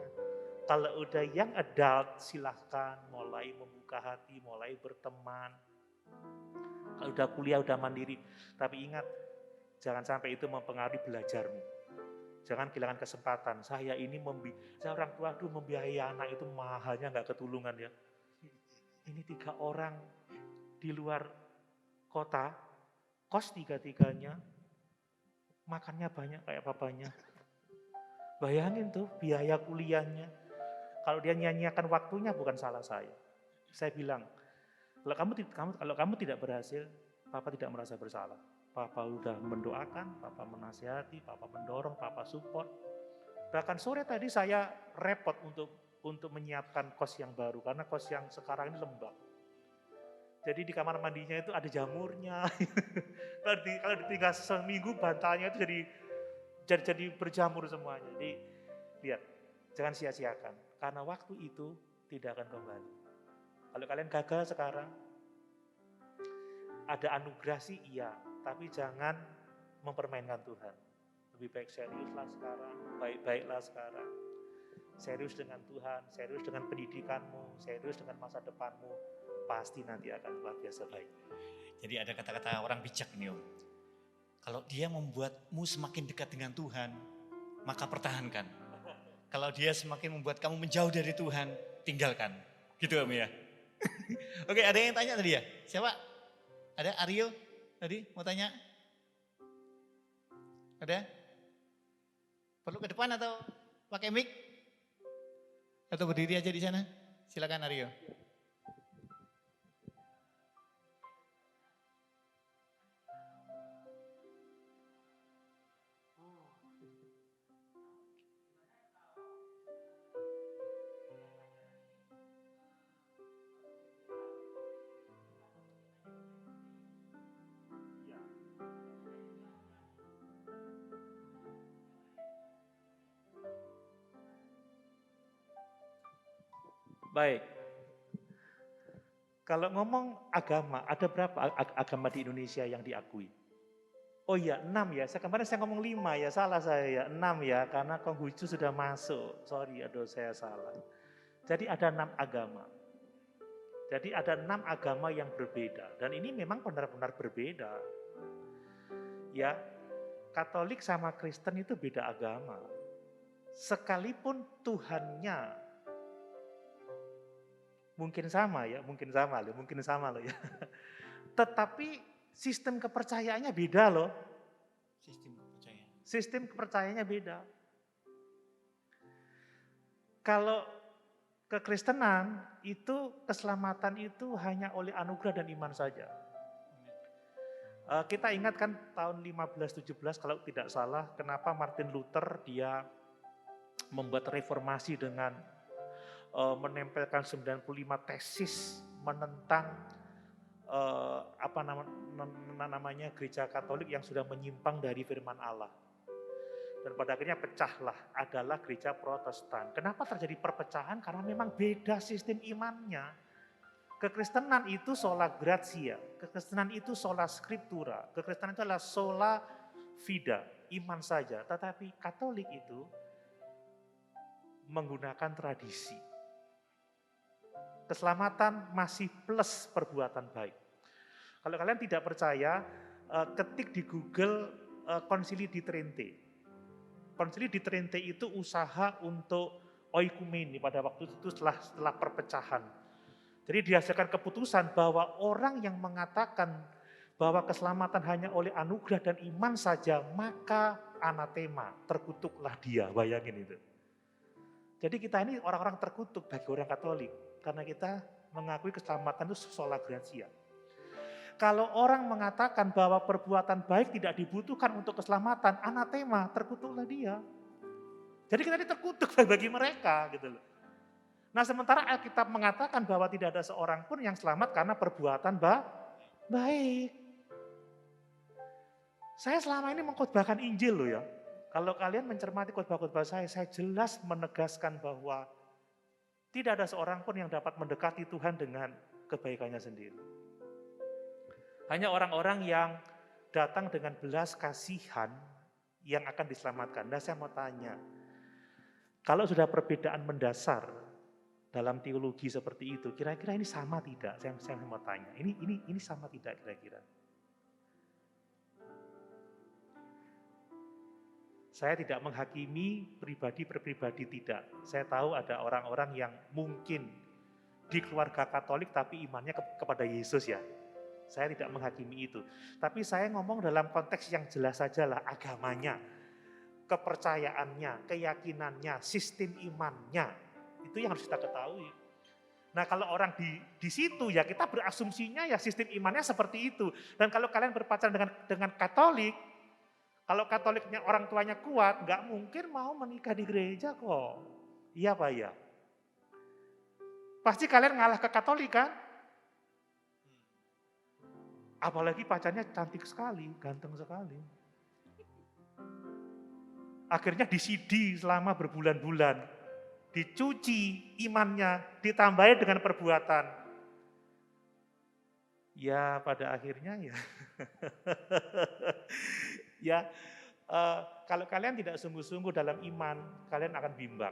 kalau udah yang adult silahkan mulai membuka hati, mulai berteman. Kalau udah kuliah, udah mandiri. Tapi ingat, jangan sampai itu mempengaruhi belajarmu. Jangan kehilangan kesempatan. Saya orang tua membiayai anak itu mahalnya nggak ketulungan ya. Ini 3 orang di luar kota, kos 3-3-nya, makannya banyak kayak papanya. Bayangin tuh biaya kuliahnya. Kalau dia nyanyiakan waktunya bukan salah saya. Saya bilang, kalau kamu tidak berhasil, Papa tidak merasa bersalah. Papa udah mendoakan, Papa menasihati, Papa mendorong, Papa support. Bahkan sore tadi saya repot untuk menyiapkan kos yang baru karena kos yang sekarang ini lembab. Jadi di kamar mandinya itu ada jamurnya. Kalau ditinggal seminggu bantalnya itu jadi berjamur semuanya. Jadi lihat, jangan sia-siakan karena waktu itu tidak akan kembali. Kalau kalian gagal sekarang, ada anugerah sih iya, tapi jangan mempermainkan Tuhan. Lebih baik seriuslah sekarang, baik-baiklah sekarang. Serius dengan Tuhan, serius dengan pendidikanmu, serius dengan masa depanmu, pasti nanti akan luar biasa baik. Jadi ada kata-kata orang bijak nih Om. Kalau dia membuatmu semakin dekat dengan Tuhan, maka pertahankan. Kalau dia semakin membuat kamu menjauh dari Tuhan, tinggalkan. Gitu Om ya. Oke, ada yang tanya tadi ya? Siapa? Ada Aryo tadi mau tanya? Ada? Perlu ke depan atau pakai mic? Atau berdiri aja di sana? Silakan Aryo. Baik. Kalau ngomong agama, ada berapa agama di Indonesia yang diakui? Oh iya, 6 ya. Kemarin saya ngomong 5 ya, salah saya ya. 6 ya, karena Konghucu sudah masuk. Sorry, aduh saya salah. Jadi ada 6 agama. Jadi ada 6 agama yang berbeda. Dan ini memang benar-benar berbeda. Ya, Katolik sama Kristen itu beda agama. Sekalipun Tuhannya mungkin sama loh ya. Tetapi sistem kepercayaannya beda loh. Sistem kepercayaannya beda. Kalau kekristenan itu keselamatan itu hanya oleh anugerah dan iman saja. Kita ingat kan tahun 1517 kalau tidak salah, kenapa Martin Luther dia membuat reformasi dengan menempelkan 95 tesis menentang gereja Katolik yang sudah menyimpang dari firman Allah. Dan pada akhirnya pecahlah adalah gereja Protestan. Kenapa terjadi perpecahan? Karena memang beda sistem imannya. Kekristenan itu sola gratia, kekristenan itu sola scriptura, kekristenan itu adalah sola fide, iman saja. Tetapi Katolik itu menggunakan tradisi. Keselamatan masih plus perbuatan baik. Kalau kalian tidak percaya, ketik di Google Konsili di Trente. Konsili di Trente itu usaha untuk oikumene pada waktu itu setelah perpecahan. Jadi dihasilkan keputusan bahwa orang yang mengatakan bahwa keselamatan hanya oleh anugerah dan iman saja, maka anatema, terkutuklah dia, bayangin itu. Jadi kita ini orang-orang terkutuk bagi orang Katolik. Karena kita mengakui keselamatan itu sola gratia. Kalau orang mengatakan bahwa perbuatan baik tidak dibutuhkan untuk keselamatan, anatema, terkutuklah dia. Jadi kita ini terkutuk bagi mereka gitu loh. Nah sementara Alkitab mengatakan bahwa tidak ada seorang pun yang selamat karena perbuatan baik. Saya selama ini mengkhotbahkan Injil loh ya. Kalau kalian mencermati khotbah-khotbah saya jelas menegaskan bahwa tidak ada seorang pun yang dapat mendekati Tuhan dengan kebaikannya sendiri. Hanya orang-orang yang datang dengan belas kasihan yang akan diselamatkan. Nah saya mau tanya, kalau sudah perbedaan mendasar dalam teologi seperti itu, kira-kira ini sama tidak? Saya mau tanya, ini sama tidak kira-kira? Saya tidak menghakimi pribadi per pribadi, tidak. Saya tahu ada orang-orang yang mungkin di keluarga Katolik tapi imannya kepada Yesus ya. Saya tidak menghakimi itu. Tapi saya ngomong dalam konteks yang jelas saja lah, agamanya, kepercayaannya, keyakinannya, sistem imannya. Itu yang harus kita ketahui. Nah kalau orang di situ ya kita berasumsinya ya sistem imannya seperti itu. Dan kalau kalian berpacaran dengan Katolik, kalau Katoliknya orang tuanya kuat, nggak mungkin mau menikah di gereja kok. Iya Pak ya? Pasti kalian ngalah ke Katolik kan? Apalagi pacarnya cantik sekali, ganteng sekali. Akhirnya disidi selama berbulan-bulan. Dicuci imannya, ditambahi dengan perbuatan. Ya pada akhirnya ya. Ya, kalau kalian tidak sungguh-sungguh dalam iman, kalian akan bimbang.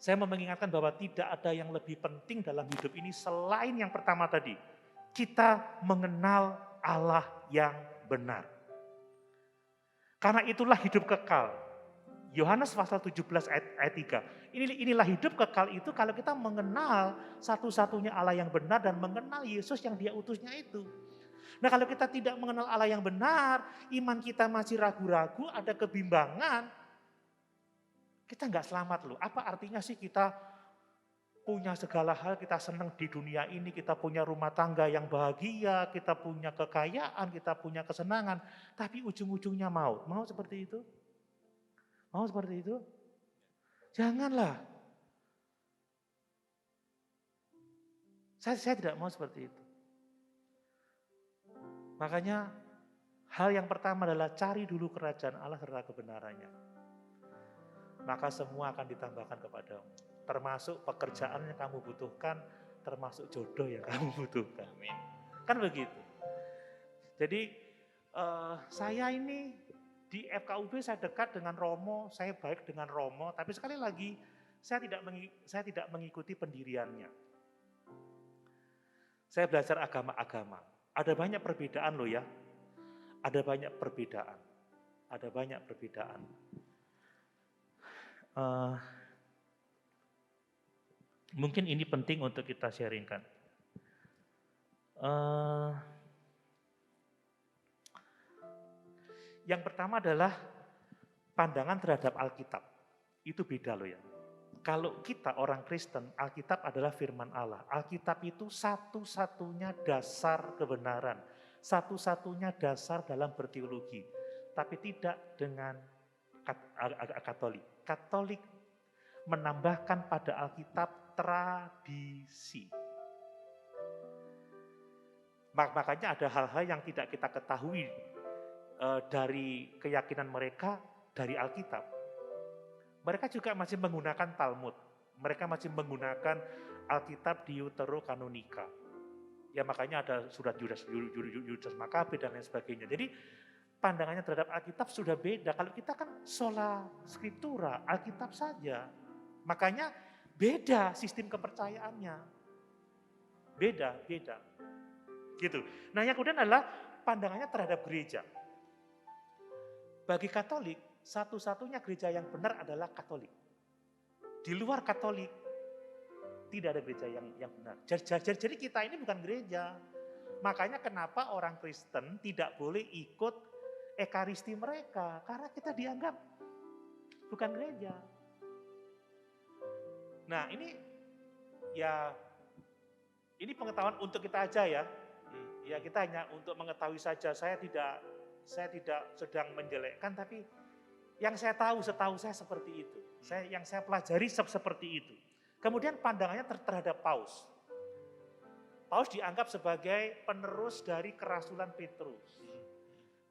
Saya mau mengingatkan bahwa tidak ada yang lebih penting dalam hidup ini selain yang pertama tadi. Kita mengenal Allah yang benar. Karena itulah hidup kekal. Yohanes pasal 17 ayat 3. Inilah hidup kekal itu kalau kita mengenal satu-satunya Allah yang benar dan mengenal Yesus yang Dia utusnya itu. Nah kalau kita tidak mengenal Allah yang benar, iman kita masih ragu-ragu, ada kebimbangan, kita nggak selamat loh. Apa artinya sih kita punya segala hal, kita senang di dunia ini, kita punya rumah tangga yang bahagia, kita punya kekayaan, kita punya kesenangan, tapi ujung-ujungnya maut. Mau seperti itu? Mau seperti itu? Janganlah. Saya tidak mau seperti itu. Makanya hal yang pertama adalah cari dulu kerajaan Allah serta kebenarannya. Maka semua akan ditambahkan kepadamu. Termasuk pekerjaan yang kamu butuhkan, termasuk jodoh yang kamu butuhkan. Amin. Kan begitu. Jadi saya ini di FKUB saya dekat dengan Romo, saya baik dengan Romo, tapi sekali lagi saya tidak mengikuti pendiriannya. Saya belajar agama-agama. Ada banyak perbedaan loh ya. Ada banyak perbedaan. Ada banyak perbedaan. Mungkin ini penting untuk kita sharingkan. Yang pertama adalah pandangan terhadap Alkitab. Itu beda loh ya. Kalau kita orang Kristen, Alkitab adalah firman Allah. Alkitab itu satu-satunya dasar kebenaran. Satu-satunya dasar dalam berteologi. Tapi tidak dengan Katolik. Katolik menambahkan pada Alkitab tradisi. Makanya ada hal-hal yang tidak kita ketahui dari keyakinan mereka dari Alkitab. Mereka juga masih menggunakan Talmud. Mereka masih menggunakan Alkitab Deuterokanonika. Ya makanya ada surat Yudas Makabe dan lain sebagainya. Jadi pandangannya terhadap Alkitab sudah beda. Kalau kita kan sola scriptura, Alkitab saja. Makanya beda sistem kepercayaannya. Beda. Gitu. Nah yang kemudian adalah pandangannya terhadap gereja. Bagi Katolik, satu-satunya gereja yang benar adalah Katolik. Di luar Katolik, tidak ada gereja yang benar. Jadi kita ini bukan gereja. Makanya kenapa orang Kristen tidak boleh ikut ekaristi mereka. Karena kita dianggap bukan gereja. Nah ini ya, ini pengetahuan untuk kita aja ya. Ya kita hanya untuk mengetahui saja, saya tidak sedang menjelekkan, tapi yang saya tahu, setahu saya seperti itu. Yang saya pelajari seperti itu. Kemudian pandangannya terhadap Paus. Paus dianggap sebagai penerus dari kerasulan Petrus.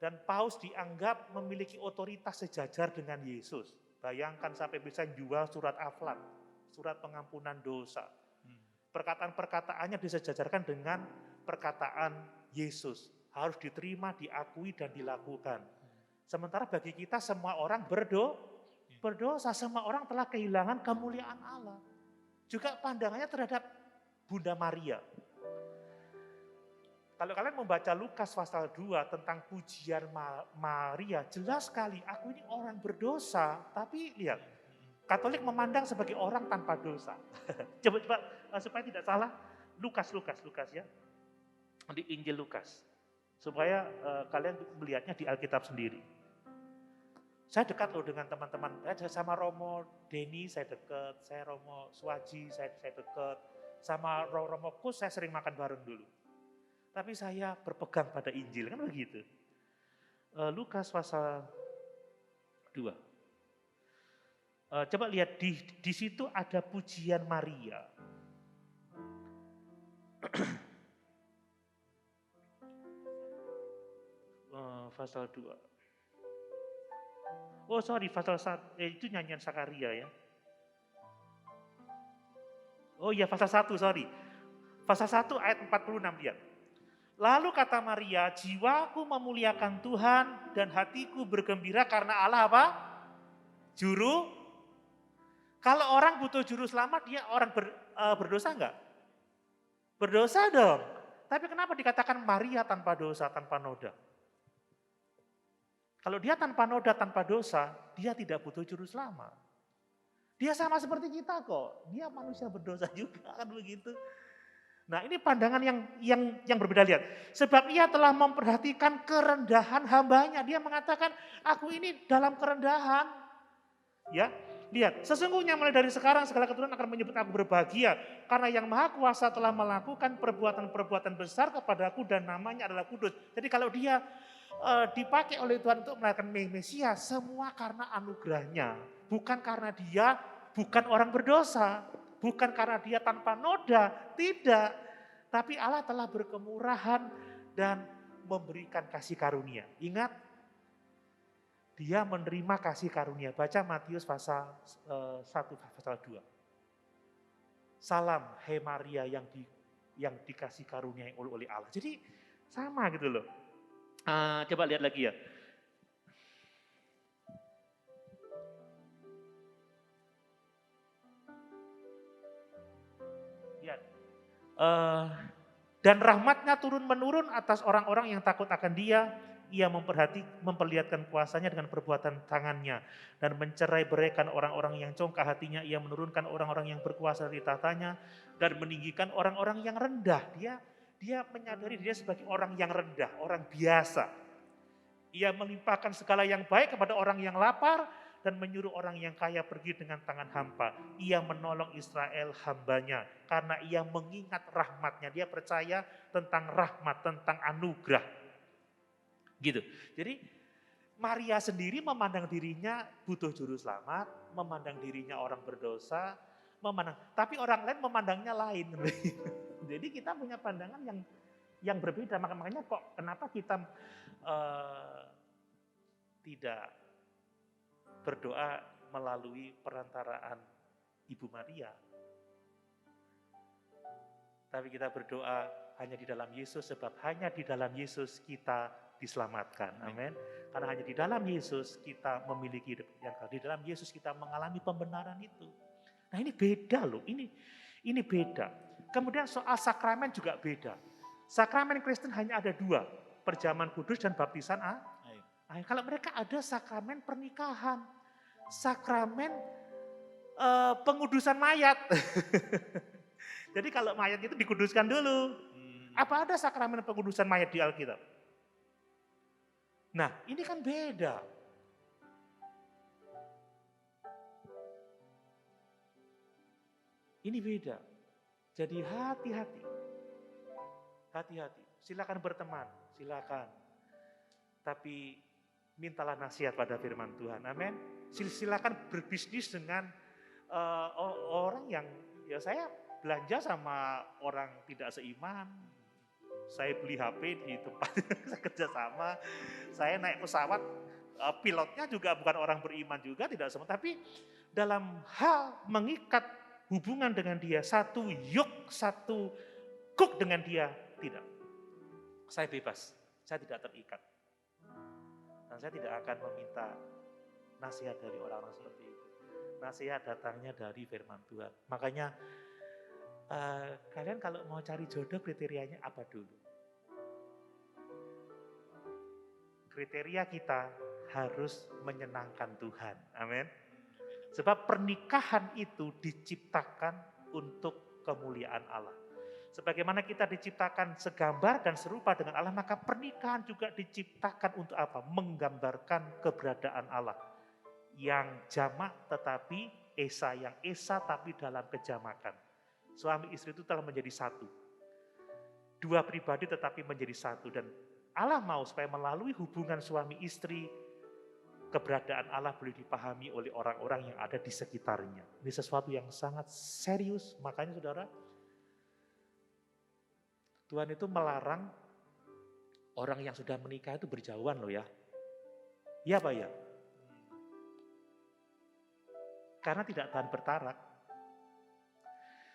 Dan Paus dianggap memiliki otoritas sejajar dengan Yesus. Bayangkan sampai bisa jual surat Aflat, surat pengampunan dosa. Perkataan-perkataannya disejajarkan dengan perkataan Yesus. Harus diterima, diakui, dan dilakukan. Sementara bagi kita semua orang berdosa, semua orang telah kehilangan kemuliaan Allah. Juga pandangannya terhadap Bunda Maria. Kalau kalian membaca Lukas pasal 2 tentang pujian Maria, jelas sekali, aku ini orang berdosa, tapi lihat, Katolik memandang sebagai orang tanpa dosa. Coba supaya tidak salah, Lukas ya, di Injil Lukas. Supaya kalian melihatnya di Alkitab sendiri. Saya dekat loh dengan teman-teman, sama Romo Denny saya dekat, saya Romo Swaji saya dekat, sama Romo Kus saya sering makan bareng dulu. Tapi saya berpegang pada Injil, kan begitu. Lukas pasal 2. Coba lihat di situ ada pujian Maria. Pasal 2. Oh sorry, pasal 1, itu nyanyian Sakaria ya. Oh iya pasal 1, sorry. Pasal 1 ayat 46 lihat. Lalu kata Maria, jiwaku memuliakan Tuhan dan hatiku bergembira karena Allah apa? Kalau orang butuh juru selamat, dia orang berdosa enggak? Berdosa dong. Tapi kenapa dikatakan Maria tanpa dosa, tanpa noda? Kalau dia tanpa noda, tanpa dosa, dia tidak butuh juru selamat. Dia sama seperti kita kok. Dia manusia berdosa juga, kan begitu. Nah ini pandangan yang berbeda, lihat. Sebab ia telah memperhatikan kerendahan hambanya. Dia mengatakan, aku ini dalam kerendahan. Ya, lihat. Sesungguhnya mulai dari sekarang segala keturunan akan menyebut aku berbahagia. Karena yang Maha Kuasa telah melakukan perbuatan-perbuatan besar kepadaku dan namanya adalah kudus. Jadi kalau dia dipakai oleh Tuhan untuk melakukan Mesias, semua karena anugerahnya. Bukan karena dia bukan orang berdosa. Bukan karena dia tanpa noda, tidak. Tapi Allah telah berkemurahan dan memberikan kasih karunia. Ingat, dia menerima kasih karunia. Baca Matius pasal 1, pasal 2. Salam, hai Maria yang dikasih karunia oleh Allah. Jadi sama gitu loh. Coba lihat lagi ya. Dan rahmatnya turun-menurun atas orang-orang yang takut akan dia. Ia memperlihatkan kuasanya dengan perbuatan tangannya. Dan mencerai-beraikan orang-orang yang congkak hatinya. Ia menurunkan orang-orang yang berkuasa dari tahtanya. Dan meninggikan orang-orang yang rendah. Dia menyadari dia sebagai orang yang rendah, orang biasa. Ia melimpahkan segala yang baik kepada orang yang lapar. Dan menyuruh orang yang kaya pergi dengan tangan hampa. Ia menolong Israel hambanya. Karena ia mengingat rahmatnya. Dia percaya tentang rahmat, tentang anugerah. Gitu. Jadi Maria sendiri memandang dirinya butuh juru selamat. Memandang dirinya orang berdosa. Tapi orang lain memandangnya lain. Jadi kita punya pandangan yang berbeda. Makanya kenapa kita tidak berdoa melalui perantaraan Ibu Maria. Tapi kita berdoa hanya di dalam Yesus, sebab hanya di dalam Yesus kita diselamatkan. Amin. Karena hanya di dalam Yesus kita memiliki hidup yang kekal. Di dalam Yesus kita mengalami pembenaran itu. Nah ini beda loh, ini beda. Kemudian soal sakramen juga beda. Sakramen Kristen hanya ada 2, perjamuan kudus dan baptisan Kalau mereka ada sakramen pernikahan, sakramen pengudusan mayat. Jadi kalau mayat itu dikuduskan dulu. Apa ada sakramen pengudusan mayat di Alkitab? Nah, ini kan beda. Ini beda. Jadi hati-hati. Hati-hati. silakan berteman, silakan. Tapi mintalah nasihat pada firman Tuhan, amin. Silakan berbisnis dengan orang yang, ya saya belanja sama orang tidak seiman, saya beli HP di tempat saya kerja sama, saya naik pesawat, pilotnya juga bukan orang beriman juga, tidak semua. Tapi dalam hal mengikat hubungan dengan dia, satu yuk, satu kuk dengan dia, tidak. Saya bebas, saya tidak terikat. Dan saya tidak akan meminta nasihat dari orang-orang seperti itu. Nasihat datangnya dari firman Tuhan. Makanya kalian kalau mau cari jodoh kriterianya apa dulu? Kriteria kita harus menyenangkan Tuhan. Amin. Sebab pernikahan itu diciptakan untuk kemuliaan Allah. Sebagaimana kita diciptakan segambar dan serupa dengan Allah, maka pernikahan juga diciptakan untuk apa? Menggambarkan keberadaan Allah. Yang jamak tetapi esa, yang esa tapi dalam kejamakan. Suami istri itu telah menjadi satu. Dua pribadi tetapi menjadi satu. Dan Allah mau supaya melalui hubungan suami istri, keberadaan Allah boleh dipahami oleh orang-orang yang ada di sekitarnya. Ini sesuatu yang sangat serius. Makanya saudara, Tuhan itu melarang orang yang sudah menikah itu berjauhan loh ya. Iya Pak ya? Karena tidak tahan bertarak.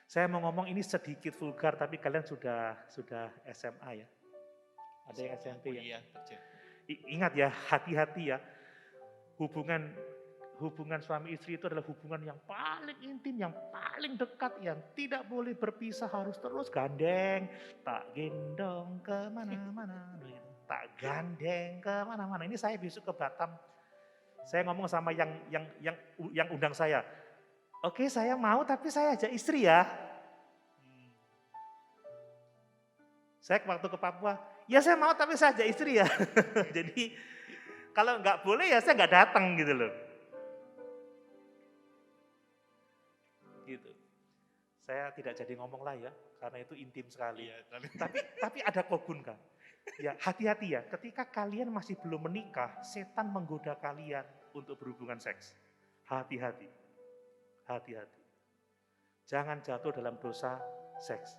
Saya mau ngomong ini sedikit vulgar tapi kalian sudah SMA ya. Ada yang SMP ya. Ingat ya, hati-hati ya. Hubungan suami istri itu adalah hubungan yang paling intim, yang paling dekat, yang tidak boleh berpisah, harus terus gandeng, tak gendong kemana-mana, tak gandeng kemana-mana. Ini saya besok ke Batam, saya ngomong sama yang undang saya. Oke, saya mau tapi saya ajak istri ya. Saya waktu ke Papua, ya saya mau tapi saya ajak istri ya. Jadi kalau nggak boleh ya saya nggak datang gitu loh. Gitu. Saya tidak jadi ngomong lah ya, karena itu intim sekali. Iya, tapi ada kogun kan. Ya hati-hati ya, ketika kalian masih belum menikah, setan menggoda kalian untuk berhubungan seks. Hati-hati, hati-hati. Jangan jatuh dalam dosa seks.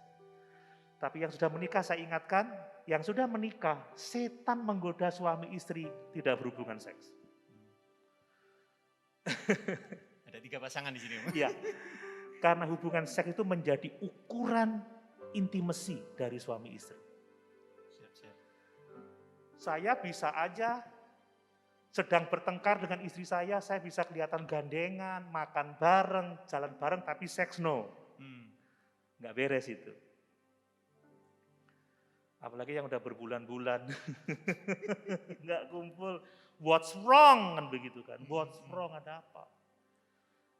Tapi yang sudah menikah saya ingatkan, yang sudah menikah, setan menggoda suami istri tidak berhubungan seks. Ada 3 pasangan di sini. Iya. Karena hubungan seks itu menjadi ukuran intimasi dari suami istri. Siap. Saya bisa aja sedang bertengkar dengan istri saya bisa kelihatan gandengan, makan bareng, jalan bareng, tapi seks no. Nggak beres itu. Apalagi yang udah berbulan-bulan, nggak kumpul. What's wrong? Kan begitu kan. What's wrong, ada apa?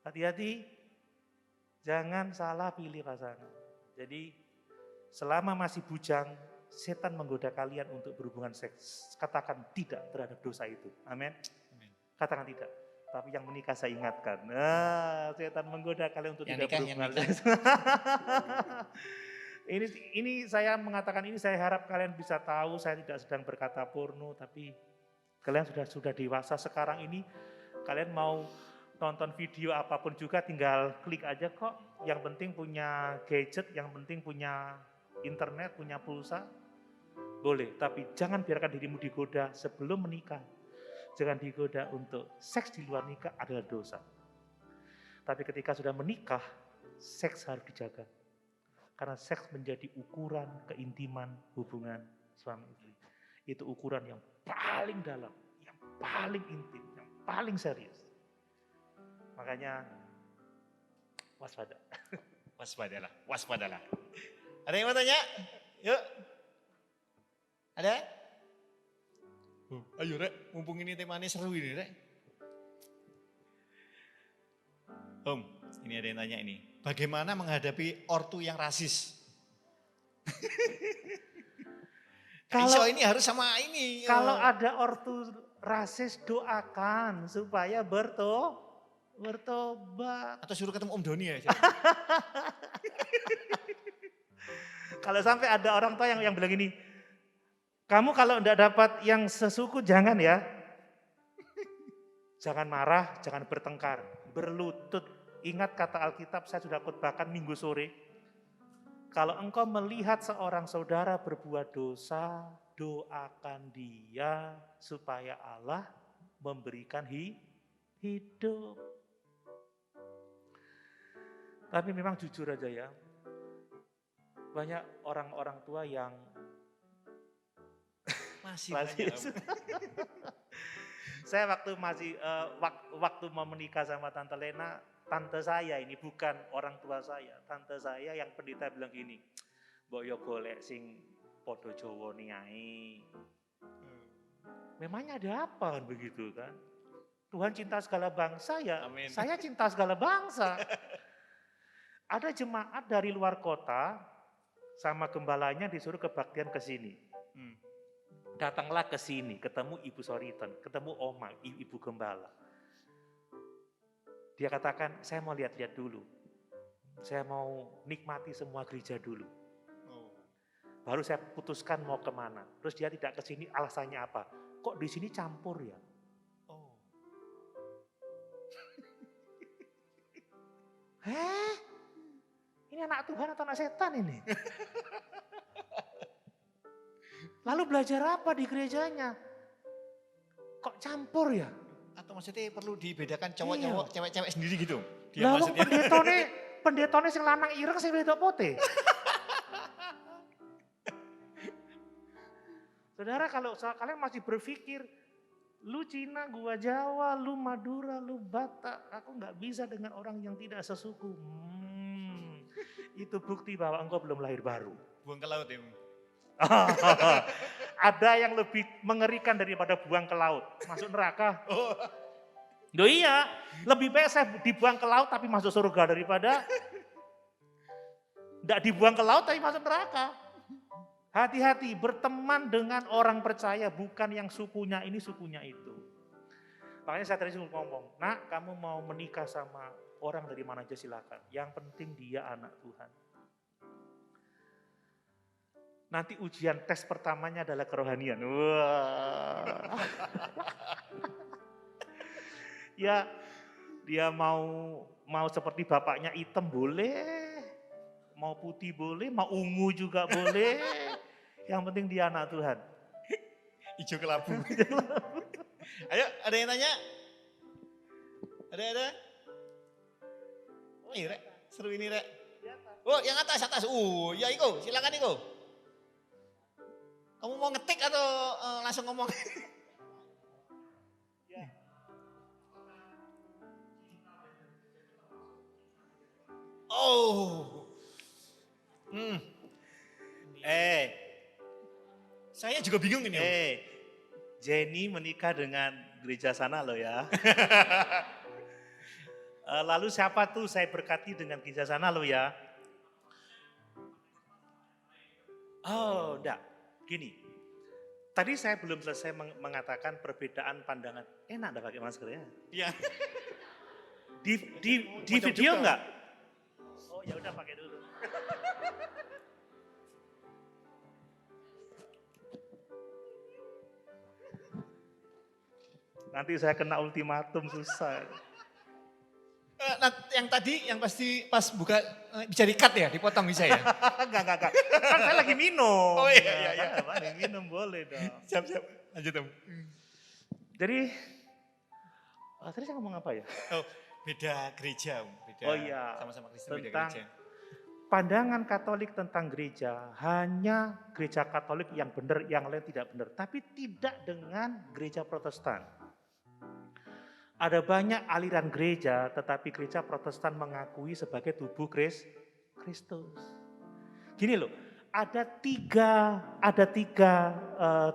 Hati-hati. Jangan salah pilih pasangan. Jadi selama masih bujang, setan menggoda kalian untuk berhubungan seks. Katakan tidak terhadap dosa itu. Amin. Katakan tidak. Tapi yang menikah saya ingatkan. Setan menggoda kalian untuk yang tidak berhubungan seks. Ini saya mengatakan ini, saya harap kalian bisa tahu saya tidak sedang berkata porno, tapi kalian sudah dewasa sekarang ini. Kalian mau nonton video apapun juga tinggal klik aja kok. Yang penting punya gadget, yang penting punya internet, punya pulsa. Boleh, tapi jangan biarkan dirimu digoda sebelum menikah. Jangan digoda untuk seks di luar nikah adalah dosa. Tapi ketika sudah menikah, seks harus dijaga. Karena seks menjadi ukuran keintiman hubungan suami istri. Itu ukuran yang paling dalam, yang paling intim, yang paling serius. Makanya waspada. Waspadalah. Ada yang mau tanya? Yuk. Ada? Ayo Rek, mumpung ini temanya seru ini Rek. Om, ini ada yang tanya ini. Bagaimana menghadapi ortu yang rasis? Kalau ini harus sama ini. Kalau ada ortu rasis, doakan supaya bertobat. Atau suruh ketemu Om Doni ya. Kalau sampai ada orang tua yang bilang gini, Kamu kalau enggak dapat yang sesuku jangan ya. Jangan marah, jangan bertengkar, berlutut. Ingat kata Alkitab, saya sudah khotbahkan minggu sore. Kalau engkau melihat seorang saudara berbuat dosa, doakan dia supaya Allah memberikan hidup. Tapi memang jujur aja ya, banyak orang-orang tua yang Masih banyak. Saya waktu mau menikah sama Tante Lena, tante saya ini bukan orang tua saya, tante saya yang pendeta bilang gini, mbok yo golek sing podo Jawa nih ae. Memangnya ada apa begitu kan? Tuhan cinta segala bangsa ya, Amin. saya cinta segala bangsa. Ada jemaat dari luar kota sama gembalanya disuruh kebaktian ke sini. Datanglah ke sini, ketemu Ibu Soriton, ketemu Oma, Ibu Gembala. Dia katakan, saya mau lihat-lihat dulu. Saya mau nikmati semua gereja dulu. Baru saya putuskan mau kemana. Terus dia tidak ke sini, alasannya apa? Kok di sini campur ya? Ini anak Tuhan atau anak setan ini? Lalu belajar apa di gerejanya? Kok campur ya? Atau maksudnya perlu dibedakan cowok-cowok, cewek-cewek sendiri gitu? Lalu pendetone sing lanang ireng sing wedok putih. Saudara, kalau kalian masih berpikir, lu Cina, gua Jawa, lu Madura, lu Batak, aku nggak bisa dengan orang yang tidak sesuku. Itu bukti bahwa engkau belum lahir baru. Buang ke laut ya. Ada yang lebih mengerikan daripada buang ke laut, masuk neraka. Loh iya, lebih baik saya dibuang ke laut tapi masuk surga daripada tidak dibuang ke laut tapi masuk neraka. Hati-hati, berteman dengan orang percaya, bukan yang sukunya ini, sukunya itu. Makanya saya tadi ngomong, nak kamu mau menikah sama orang dari mana aja silakan. Yang penting dia anak Tuhan. Nanti ujian tes pertamanya adalah kerohanian. Wah. Ya, dia mau seperti bapaknya hitam boleh, mau putih boleh, mau ungu juga boleh. Yang penting dia anak Tuhan. Ijo kelabu. Ayo, ada yang tanya? Ada? Oh iya, Rek. Seru ini, Rek. Oh, yang atas. Ya Iko, silakan Iko. Kamu mau ngetik atau langsung ngomong? Oh. Saya juga bingung ini. Jenny menikah dengan gereja sana loh ya. Lalu siapa tuh saya berkati dengan gereja sana loh ya. Oh, enggak. Gini. Tadi saya belum selesai mengatakan perbedaan pandangan. Enak dah pakai masker ya. Iya. Di video enggak? Oh, ya udah pakai dulu. Nanti saya kena ultimatum susah. Nah, yang tadi yang pasti pas buka bisa di-cut ya, dipotong bisa ya? Enggak. Kan saya lagi minum. Oh iya. Lagi minum boleh dong. Siap. Lanjut Om. Jadi, tadi saya ngomong apa ya? Oh, beda gereja Om. Beda, oh iya. Sama-sama Kristen beda Tentang gereja. pandangan Katolik tentang gereja, hanya gereja Katolik yang benar, yang lain tidak benar. Tapi tidak dengan gereja Protestan. Ada banyak aliran gereja, tetapi gereja Protestan mengakui sebagai tubuh Kristus. Gini loh, ada tiga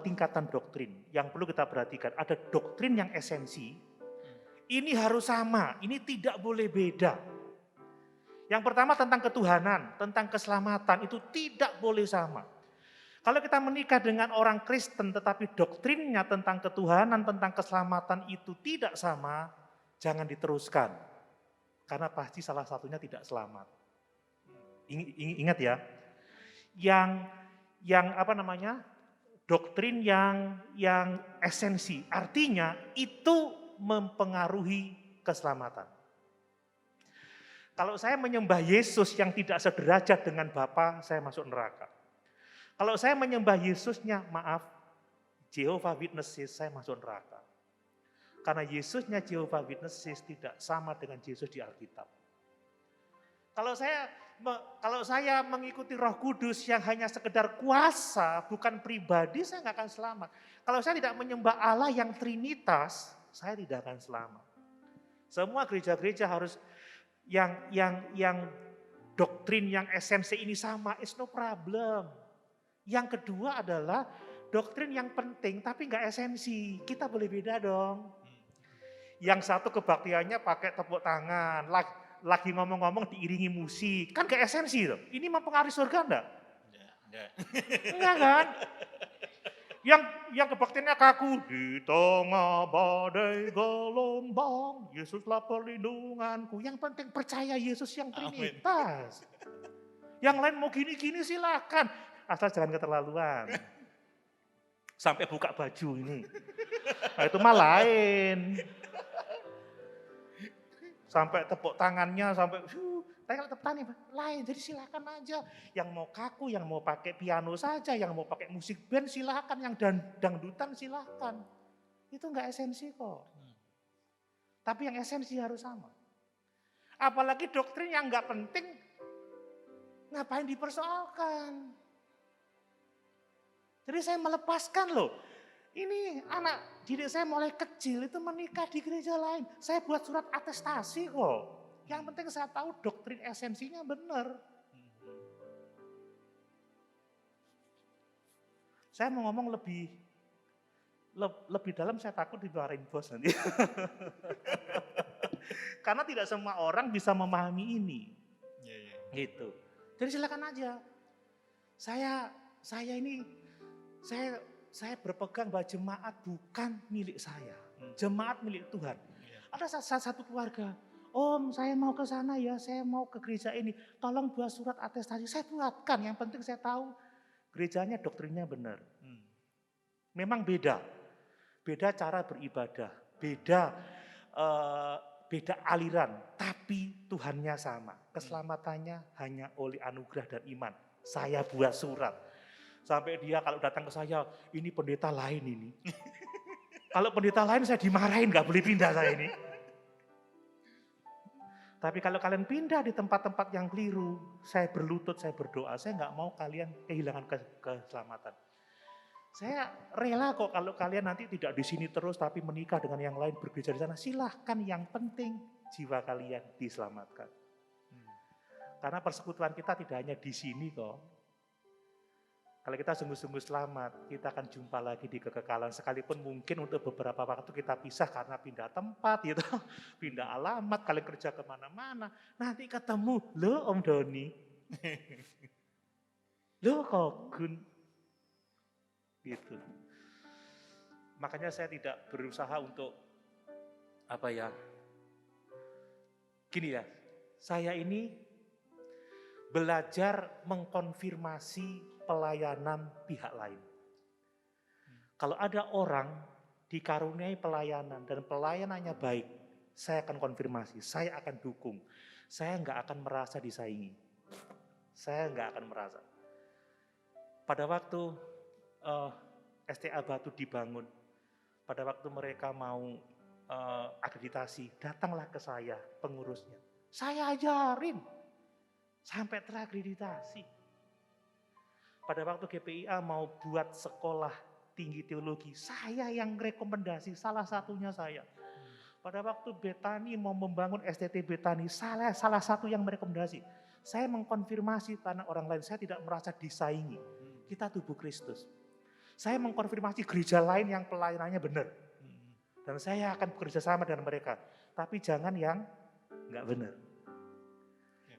tingkatan doktrin yang perlu kita perhatikan. Ada doktrin yang esensi, ini harus sama, ini tidak boleh beda. Yang pertama tentang ketuhanan, tentang keselamatan, itu tidak boleh sama. Kalau kita menikah dengan orang Kristen tetapi doktrinnya tentang ketuhanan, tentang keselamatan itu tidak sama, jangan diteruskan. Karena pasti salah satunya tidak selamat. Ingat ya, yang doktrin yang esensi, artinya itu mempengaruhi keselamatan. Kalau saya menyembah Yesus yang tidak sederajat dengan Bapa, saya masuk neraka. Kalau saya menyembah Yesusnya, maaf, Jehovah Witnesses, saya masuk neraka. Karena Yesusnya Jehovah Witnesses tidak sama dengan Yesus di Alkitab. Kalau saya mengikuti Roh Kudus yang hanya sekedar kuasa, bukan pribadi, saya nggak akan selamat. Kalau saya tidak menyembah Allah yang Trinitas, saya tidak akan selamat. Semua gereja-gereja harus yang doktrin, yang esensi ini sama, it's no problem. Yang kedua adalah doktrin yang penting tapi nggak esensi. Kita boleh beda dong. Yang satu kebaktiannya pakai tepuk tangan, lagi ngomong-ngomong diiringi musik, kan gak esensi loh. Ini mempengaruhi surga enggak? Enggak kan? Yang kebaktiannya kaku, di tengah badai gelombang, Yesuslah perlindunganku. Yang penting percaya Yesus yang Trinitas. Yang lain mau gini-gini silakan, asal jangan keterlaluan. Sampai buka baju ini. Nah, itu mah lain. Sampai tepuk tangannya, sampai tapi kalau tepuk tangan lain, jadi silakan aja. Yang mau kaku, yang mau pakai piano saja, yang mau pakai musik band silakan, yang dangdutan silakan. Itu enggak esensi kok. Tapi yang esensi harus sama. Apalagi doktrin yang enggak penting, ngapain dipersoalkan? Jadi saya melepaskan loh. Ini anak didik saya mulai kecil itu menikah di gereja lain. Saya buat surat atestasi kok. Yang penting saya tahu doktrin esensinya benar. Saya mau ngomong lebih dalam, saya takut dimarahin bos nanti. Karena tidak semua orang bisa memahami ini. Gitu. Jadi silakan aja. Saya berpegang bahwa jemaat bukan milik saya. Jemaat milik Tuhan. Ada satu keluarga, Om saya mau ke sana ya, saya mau ke gereja ini. Tolong buat surat atestasi, saya buatkan. Yang penting saya tahu gerejanya doktrinnya benar. Memang beda cara beribadah, beda aliran, tapi Tuhannya sama. Keselamatannya hanya oleh anugerah dan iman. Saya buat surat. Sampai dia kalau datang ke saya, ini pendeta lain ini. Kalau pendeta lain saya dimarahin, gak boleh pindah saya ini. Tapi kalau kalian pindah di tempat-tempat yang keliru, saya berlutut, saya berdoa, saya gak mau kalian kehilangan keselamatan. Saya rela kok kalau kalian nanti tidak di sini terus, tapi menikah dengan yang lain, bergereja di sana. Silahkan, yang penting jiwa kalian diselamatkan. Karena persekutuan kita tidak hanya di sini kok. Kalau kita sungguh-sungguh selamat, kita akan jumpa lagi di kekekalan. Sekalipun mungkin untuk beberapa waktu kita pisah karena pindah tempat, gitu, pindah alamat, kalian kerja kemana-mana. Nanti ketemu, loh Om Doni, loh kok Gun. Gitu. Makanya saya tidak berusaha untuk, gini ya, saya ini belajar mengkonfirmasi pelayanan pihak lain. Kalau ada orang dikaruniai pelayanan dan pelayanannya baik, saya akan konfirmasi, saya akan dukung. Saya nggak akan merasa disaingi. Saya nggak akan merasa. Pada waktu STA Batu dibangun, pada waktu mereka mau akreditasi, datanglah ke saya pengurusnya. Saya ajarin sampai terakreditasi. Pada waktu GPIA mau buat sekolah tinggi teologi, saya yang rekomendasi, salah satunya saya. Pada waktu Betani mau membangun STT Betani, salah satu yang merekomendasi. Saya mengkonfirmasi karena orang lain, saya tidak merasa disaingi. Kita tubuh Kristus. Saya mengkonfirmasi gereja lain yang pelayanannya benar. Dan saya akan bekerja sama dengan mereka. Tapi jangan yang nggak benar.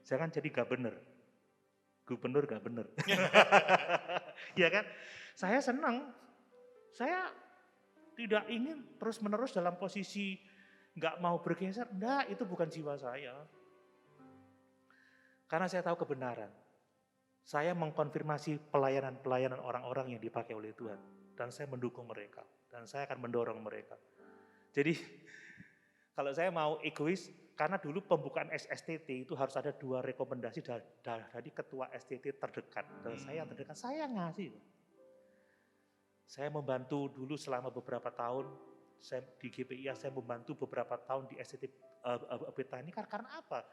Jangan jadi nggak benar. Gubernur gak bener. Ya kan? Saya senang. Saya tidak ingin terus-menerus dalam posisi gak mau bergeser. Enggak, itu bukan jiwa saya. Karena saya tahu kebenaran. Saya mengkonfirmasi pelayanan-pelayanan orang-orang yang dipakai oleh Tuhan. Dan saya mendukung mereka. Dan saya akan mendorong mereka. Jadi kalau saya mau egois, karena dulu pembukaan SSTT itu harus ada 2 rekomendasi dari ketua STT terdekat. Dan saya yang terdekat, saya ngasih. Saya membantu dulu selama beberapa tahun, di GPIA saya membantu beberapa tahun di STT Betani. Karena apa?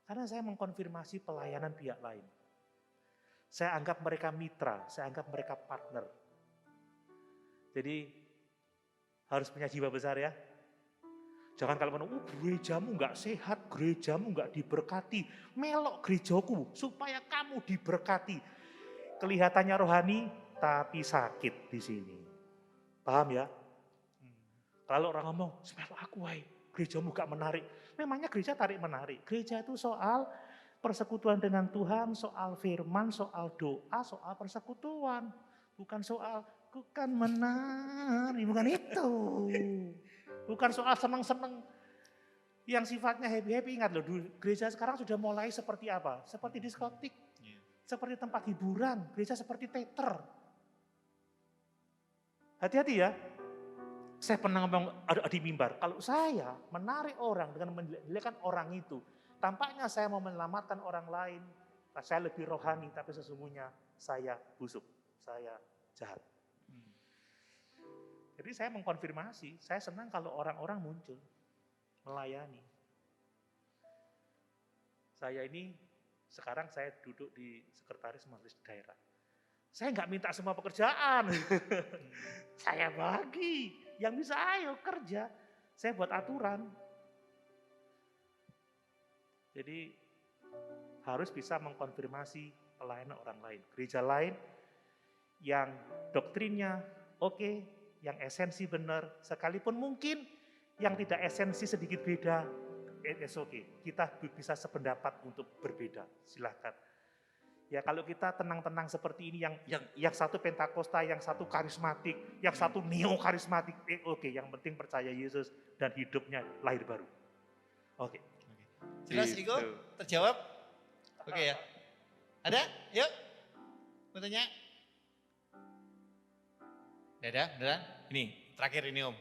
Karena saya mengkonfirmasi pelayanan pihak lain. Saya anggap mereka mitra, saya anggap mereka partner. Jadi harus punya jiwa besar ya. Jangan kalau gerejamu nggak sehat, gerejamu nggak diberkati, melok gerejaku supaya kamu diberkati. Kelihatannya rohani, tapi sakit di sini. Paham ya? Kalau orang ngomong, melok aku wae, gerejamu gak menarik. Memangnya gereja tarik menarik. Gereja itu soal persekutuan dengan Tuhan, soal firman, soal doa, soal persekutuan. Bukan soal, ku kan menari, bukan itu. Bukan soal senang-senang yang sifatnya happy-happy. Ingat loh, gereja sekarang sudah mulai seperti apa? Seperti diskotik, seperti tempat hiburan, gereja seperti teater. Hati-hati ya. Saya pernah ngomong di mimbar, kalau saya menarik orang dengan menjelekkan orang itu, tampaknya saya mau menyelamatkan orang lain, saya lebih rohani, tapi sesungguhnya saya busuk, saya jahat. Jadi saya mengkonfirmasi, saya senang kalau orang-orang muncul, melayani. Saya ini, sekarang saya duduk di sekretaris majelis daerah. Saya nggak minta semua pekerjaan, saya bagi. Yang bisa ayo kerja, saya buat aturan. Jadi harus bisa mengkonfirmasi pelayanan orang lain. Gereja lain yang doktrinnya oke, yang esensi benar, sekalipun mungkin yang tidak esensi sedikit beda, it's okay. Kita bisa sependapat untuk berbeda, silahkan. Ya kalau kita tenang-tenang seperti ini, yang satu Pentakosta, yang satu karismatik, yang satu neo karismatik, oke, yang penting percaya Yesus dan hidupnya lahir baru. Oke. Jelas Gitu. Iko? Terjawab? Oke ya. Ada? Yuk. Mau tanya? Ada? Ini, terakhir ini Om.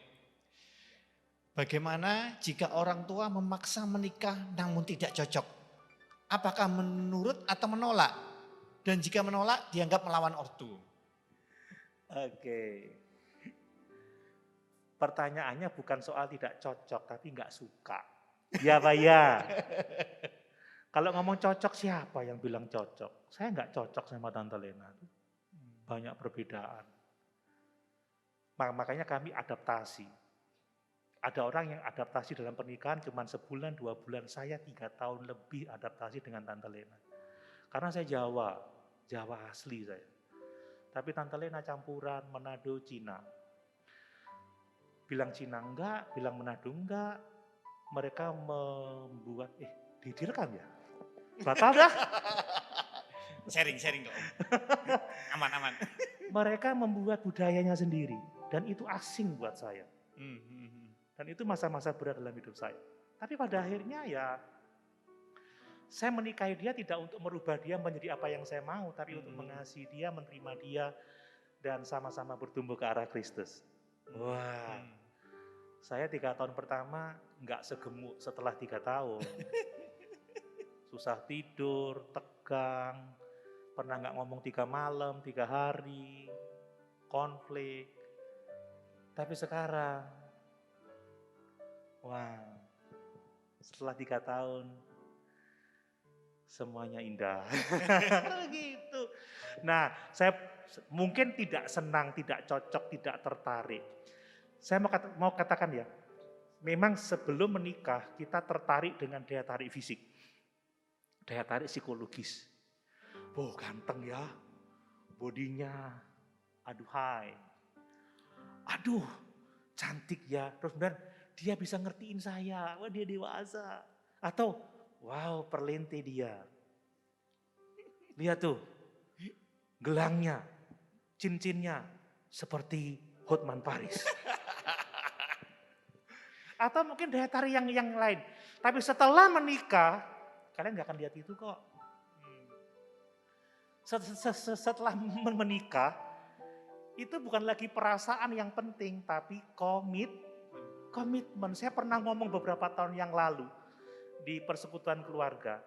Bagaimana jika orang tua memaksa menikah namun tidak cocok? Apakah menurut atau menolak? Dan jika menolak, dianggap melawan ortu. Oke. Pertanyaannya bukan soal tidak cocok, tapi nggak suka. Ya Pak ya. Kalau ngomong cocok, siapa yang bilang cocok? Saya nggak cocok sama Tante Lena. Banyak perbedaan. Makanya kami adaptasi. Ada orang yang adaptasi dalam pernikahan cuma sebulan, 2 bulan. Saya 3 tahun lebih adaptasi dengan Tante Lena. Karena saya Jawa asli saya. Tapi Tante Lena campuran Manado, Cina. Bilang Cina enggak, bilang Manado enggak. Mereka membuat, direkam ya? Batal dah. Sharing dong. Aman. Mereka membuat budayanya sendiri. Dan itu asing buat saya. Dan itu masa-masa berat dalam hidup saya. Tapi pada akhirnya ya, saya menikahi dia tidak untuk merubah dia menjadi apa yang saya mau, tapi untuk mengasihi dia, menerima dia, dan sama-sama bertumbuh ke arah Kristus. Wah, saya 3 tahun pertama nggak segemuk setelah 3 tahun. Susah tidur, tegang, pernah nggak ngomong 3 malam, 3 hari, konflik. Tapi sekarang, wah, setelah 3 tahun, semuanya indah. Gitu. Nah, saya mungkin tidak senang, tidak cocok, tidak tertarik. Saya mau katakan ya, memang sebelum menikah kita tertarik dengan daya tarik fisik. Daya tarik psikologis. Oh ganteng ya, bodinya, aduh hai. Aduh, cantik ya. Terus kemudian dia bisa ngertiin saya, wah dia dewasa. Atau wow, perlente dia. Lihat tuh, gelangnya, cincinnya seperti Hotman Paris. Atau mungkin daya tarik yang lain. Tapi setelah menikah, kalian gak akan lihat itu kok. Setelah menikah, itu bukan lagi perasaan yang penting, tapi komitmen. Saya pernah ngomong beberapa tahun yang lalu di persekutuan keluarga.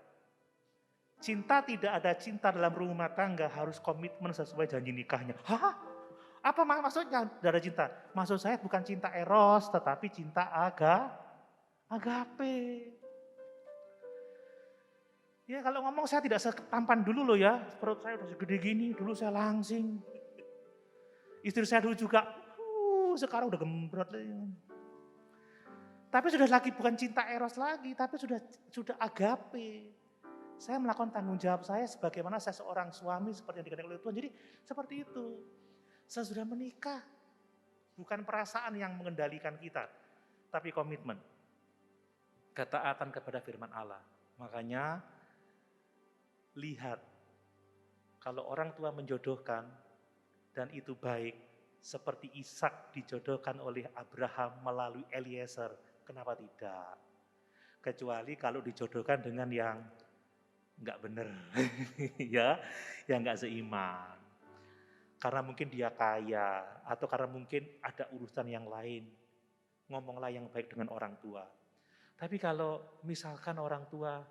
Cinta tidak ada cinta dalam rumah tangga, harus komitmen sesuai janji nikahnya. Hah? Apa maksudnya tidak ada cinta? Maksud saya bukan cinta eros, tetapi cinta agape. Ya kalau ngomong saya tidak setampan dulu loh ya, perut saya udah segede gini, dulu saya langsing. Istri saya dulu juga, sekarang udah gembrot. Tapi sudah lagi bukan cinta eros lagi, tapi sudah agape. Saya melakukan tanggung jawab saya sebagaimana saya seorang suami seperti yang dikatakan oleh Tuhan. Jadi seperti itu. Saya sudah menikah. Bukan perasaan yang mengendalikan kita, tapi komitmen. Ketaatan kepada firman Allah. Makanya lihat, kalau orang tua menjodohkan dan itu baik, seperti Ishak dijodohkan oleh Abraham melalui Eliezer, kenapa tidak? Kecuali kalau dijodohkan dengan yang enggak benar, ya, yang enggak seiman. Karena mungkin dia kaya, atau karena mungkin ada urusan yang lain. Ngomonglah yang baik dengan orang tua. Tapi kalau misalkan orang tua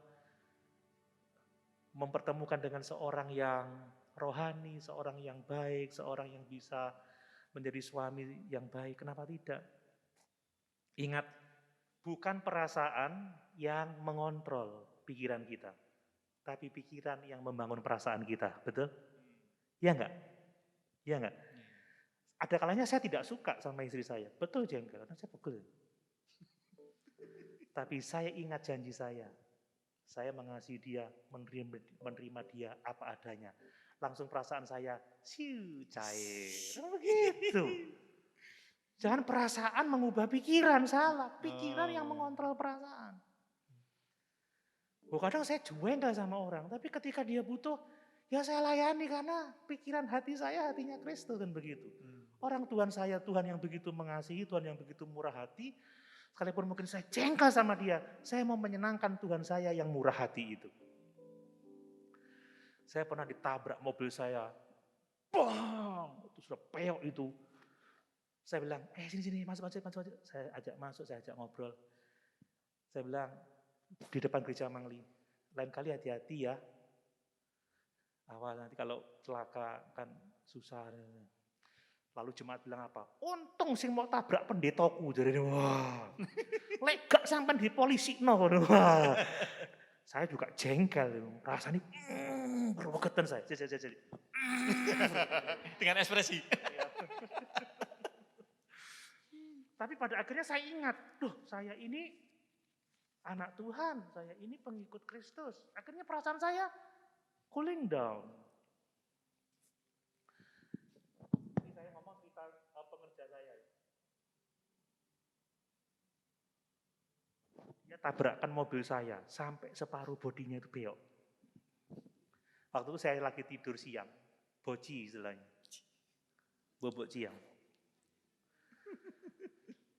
mempertemukan dengan seorang yang rohani, seorang yang baik, seorang yang bisa menjadi suami yang baik, kenapa tidak? Ingat, bukan perasaan yang mengontrol pikiran kita, tapi pikiran yang membangun perasaan kita, betul? Ya enggak? Ya enggak? Ada kalanya saya tidak suka sama istri saya, betul jengkel, karena saya pegel. Tapi saya ingat janji saya mengasihi dia, menerima dia apa adanya. Langsung perasaan saya, cair. Begitu. Jangan perasaan mengubah pikiran, salah. Pikiran yang mengontrol perasaan. Kadang saya jengkel sama orang, tapi ketika dia butuh, ya saya layani karena pikiran hati saya hatinya Kristus dan begitu. Orang Tuhan saya, Tuhan yang begitu mengasihi, Tuhan yang begitu murah hati, sekalipun mungkin saya jengkel sama dia, saya mau menyenangkan Tuhan saya yang murah hati itu. Saya pernah ditabrak mobil saya, bang, itu sudah peok itu. Saya bilang, sini, masuk. Saya ajak masuk, saya ajak ngobrol. Saya bilang, di depan gereja Mangli, lain kali hati-hati ya. Awal nanti kalau celaka kan susah. Lalu jemaat bilang apa? Untung sing mau tabrak pendetaku. Jadi wah, lek gak sampai di polisi no. Wah. Saya juga jengkel, rasanya berwegetan saya. Jadi. Dengan ekspresi. Tapi pada akhirnya saya ingat, saya ini anak Tuhan, saya ini pengikut Kristus. Akhirnya perasaan saya cooling down. Dia tabrakkan mobil saya, sampai separuh bodinya itu beok. Waktu itu saya lagi tidur siang, boci istilahnya. Bobok siang.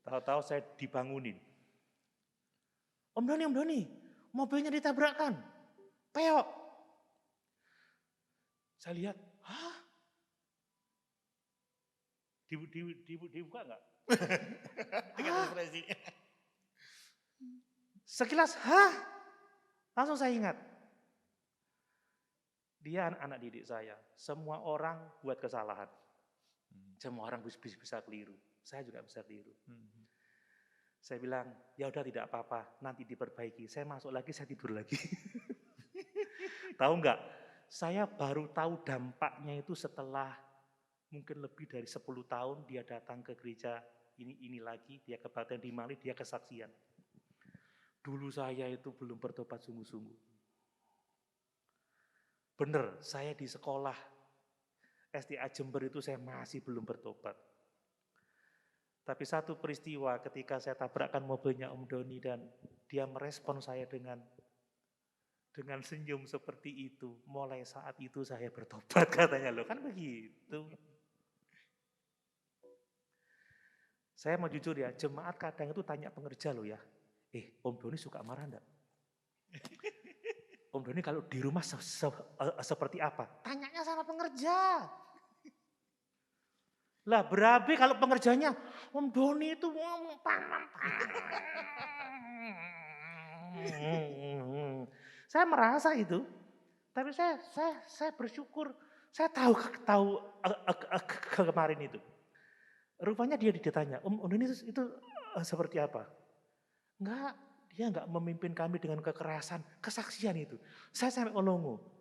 Tahu-tahu saya dibangunin. Om Doni, mobilnya ditabrakkan, peok. Saya lihat, hah? Dibuka enggak? Dengan ekspresi. Sekilas, hah? Langsung saya ingat. Dia anak didik saya. Semua orang buat kesalahan. Semua orang bisa keliru. Saya juga bisa keliru. Saya bilang, ya udah tidak apa-apa, nanti diperbaiki. Saya masuk lagi, saya tidur lagi. Tahu enggak? Saya baru tahu dampaknya itu setelah mungkin lebih dari 10 tahun dia datang ke gereja ini lagi, dia kebaktian di Mali, dia kesaksian. Dulu saya itu belum bertobat sungguh-sungguh. Benar, saya di sekolah SDA Jember itu saya masih belum bertobat. Tapi satu peristiwa ketika saya tabrakkan mobilnya Om Doni dan dia merespon saya dengan senyum seperti itu. Mulai saat itu saya bertobat katanya, loh kan begitu. Saya mau jujur ya, jemaat kadang itu tanya pengerja loh ya. Om Doni suka marah enggak? Om Doni kalau di rumah seperti apa? Tanyanya pengerja. Lah berabe kalau pengerjanya, Om Doni itu saya merasa itu, tapi saya bersyukur, saya tahu kemarin itu. Rupanya dia ditanya, Om Doni itu seperti apa? Enggak, dia enggak memimpin kami dengan kekerasan, kesaksian itu. Saya sampai olongo.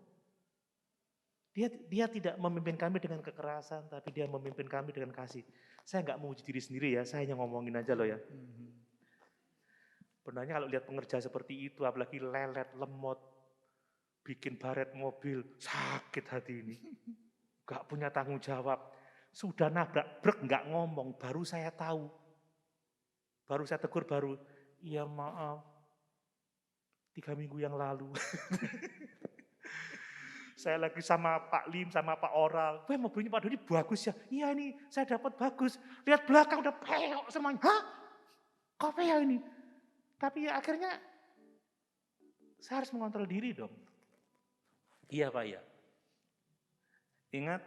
Dia tidak memimpin kami dengan kekerasan, tapi dia memimpin kami dengan kasih. Saya enggak menguji diri sendiri ya, saya hanya ngomongin aja loh ya. Benarnya kalau lihat pengerja seperti itu, apalagi lelet, lemot, bikin baret mobil, sakit hati ini. Enggak punya tanggung jawab. Sudah nabrak brek enggak ngomong, baru saya tahu. Baru saya tegur iya maaf, 3 minggu yang lalu. Saya lagi sama Pak Lim, sama Pak Oral. Wah mobilnya Pak Doni bagus ya. Iya ini saya dapat bagus. Lihat belakang udah peok semuanya. Hah? Kok peok ini? Tapi ya akhirnya saya harus mengontrol diri dong. Iya Pak ya. Ingat,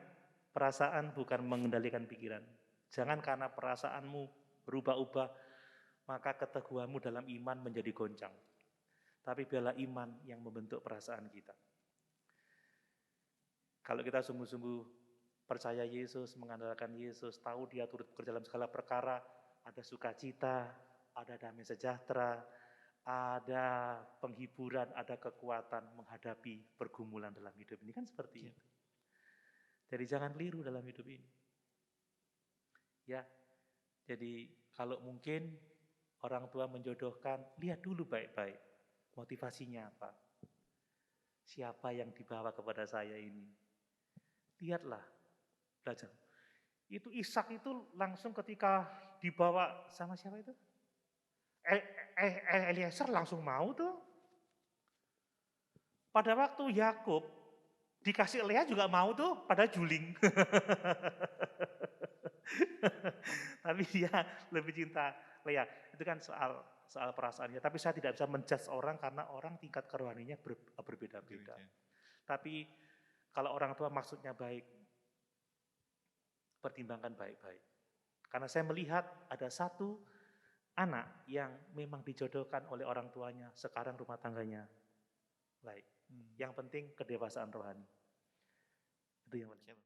perasaan bukan mengendalikan pikiran. Jangan karena perasaanmu berubah-ubah, maka keteguhanmu dalam iman menjadi goncang. Tapi biarlah iman yang membentuk perasaan kita. Kalau kita sungguh-sungguh percaya Yesus, mengandalkan Yesus, tahu dia turut bekerja dalam segala perkara, ada sukacita, ada damai sejahtera, ada penghiburan, ada kekuatan menghadapi pergumulan dalam hidup ini, kan seperti itu. Jadi jangan keliru dalam hidup ini. Ya, jadi kalau mungkin orang tua menjodohkan, lihat dulu baik-baik motivasinya apa. Siapa yang dibawa kepada saya ini? Lihatlah, belajar. Itu Ishak itu langsung ketika dibawa sama siapa itu? Eliezer langsung mau tuh. Pada waktu Yakub dikasih Lea juga mau tuh, pada juling. Tapi dia lebih cinta Lea. Itu kan soal perasaannya. Tapi saya tidak bisa menjudge orang karena orang tingkat kerohaniannya berbeda-beda. Tapi kalau orang tua maksudnya baik, pertimbangkan baik-baik. Karena saya melihat ada satu anak yang memang dijodohkan oleh orang tuanya, sekarang rumah tangganya baik. Yang penting kedewasaan rohani. Itu yang penting.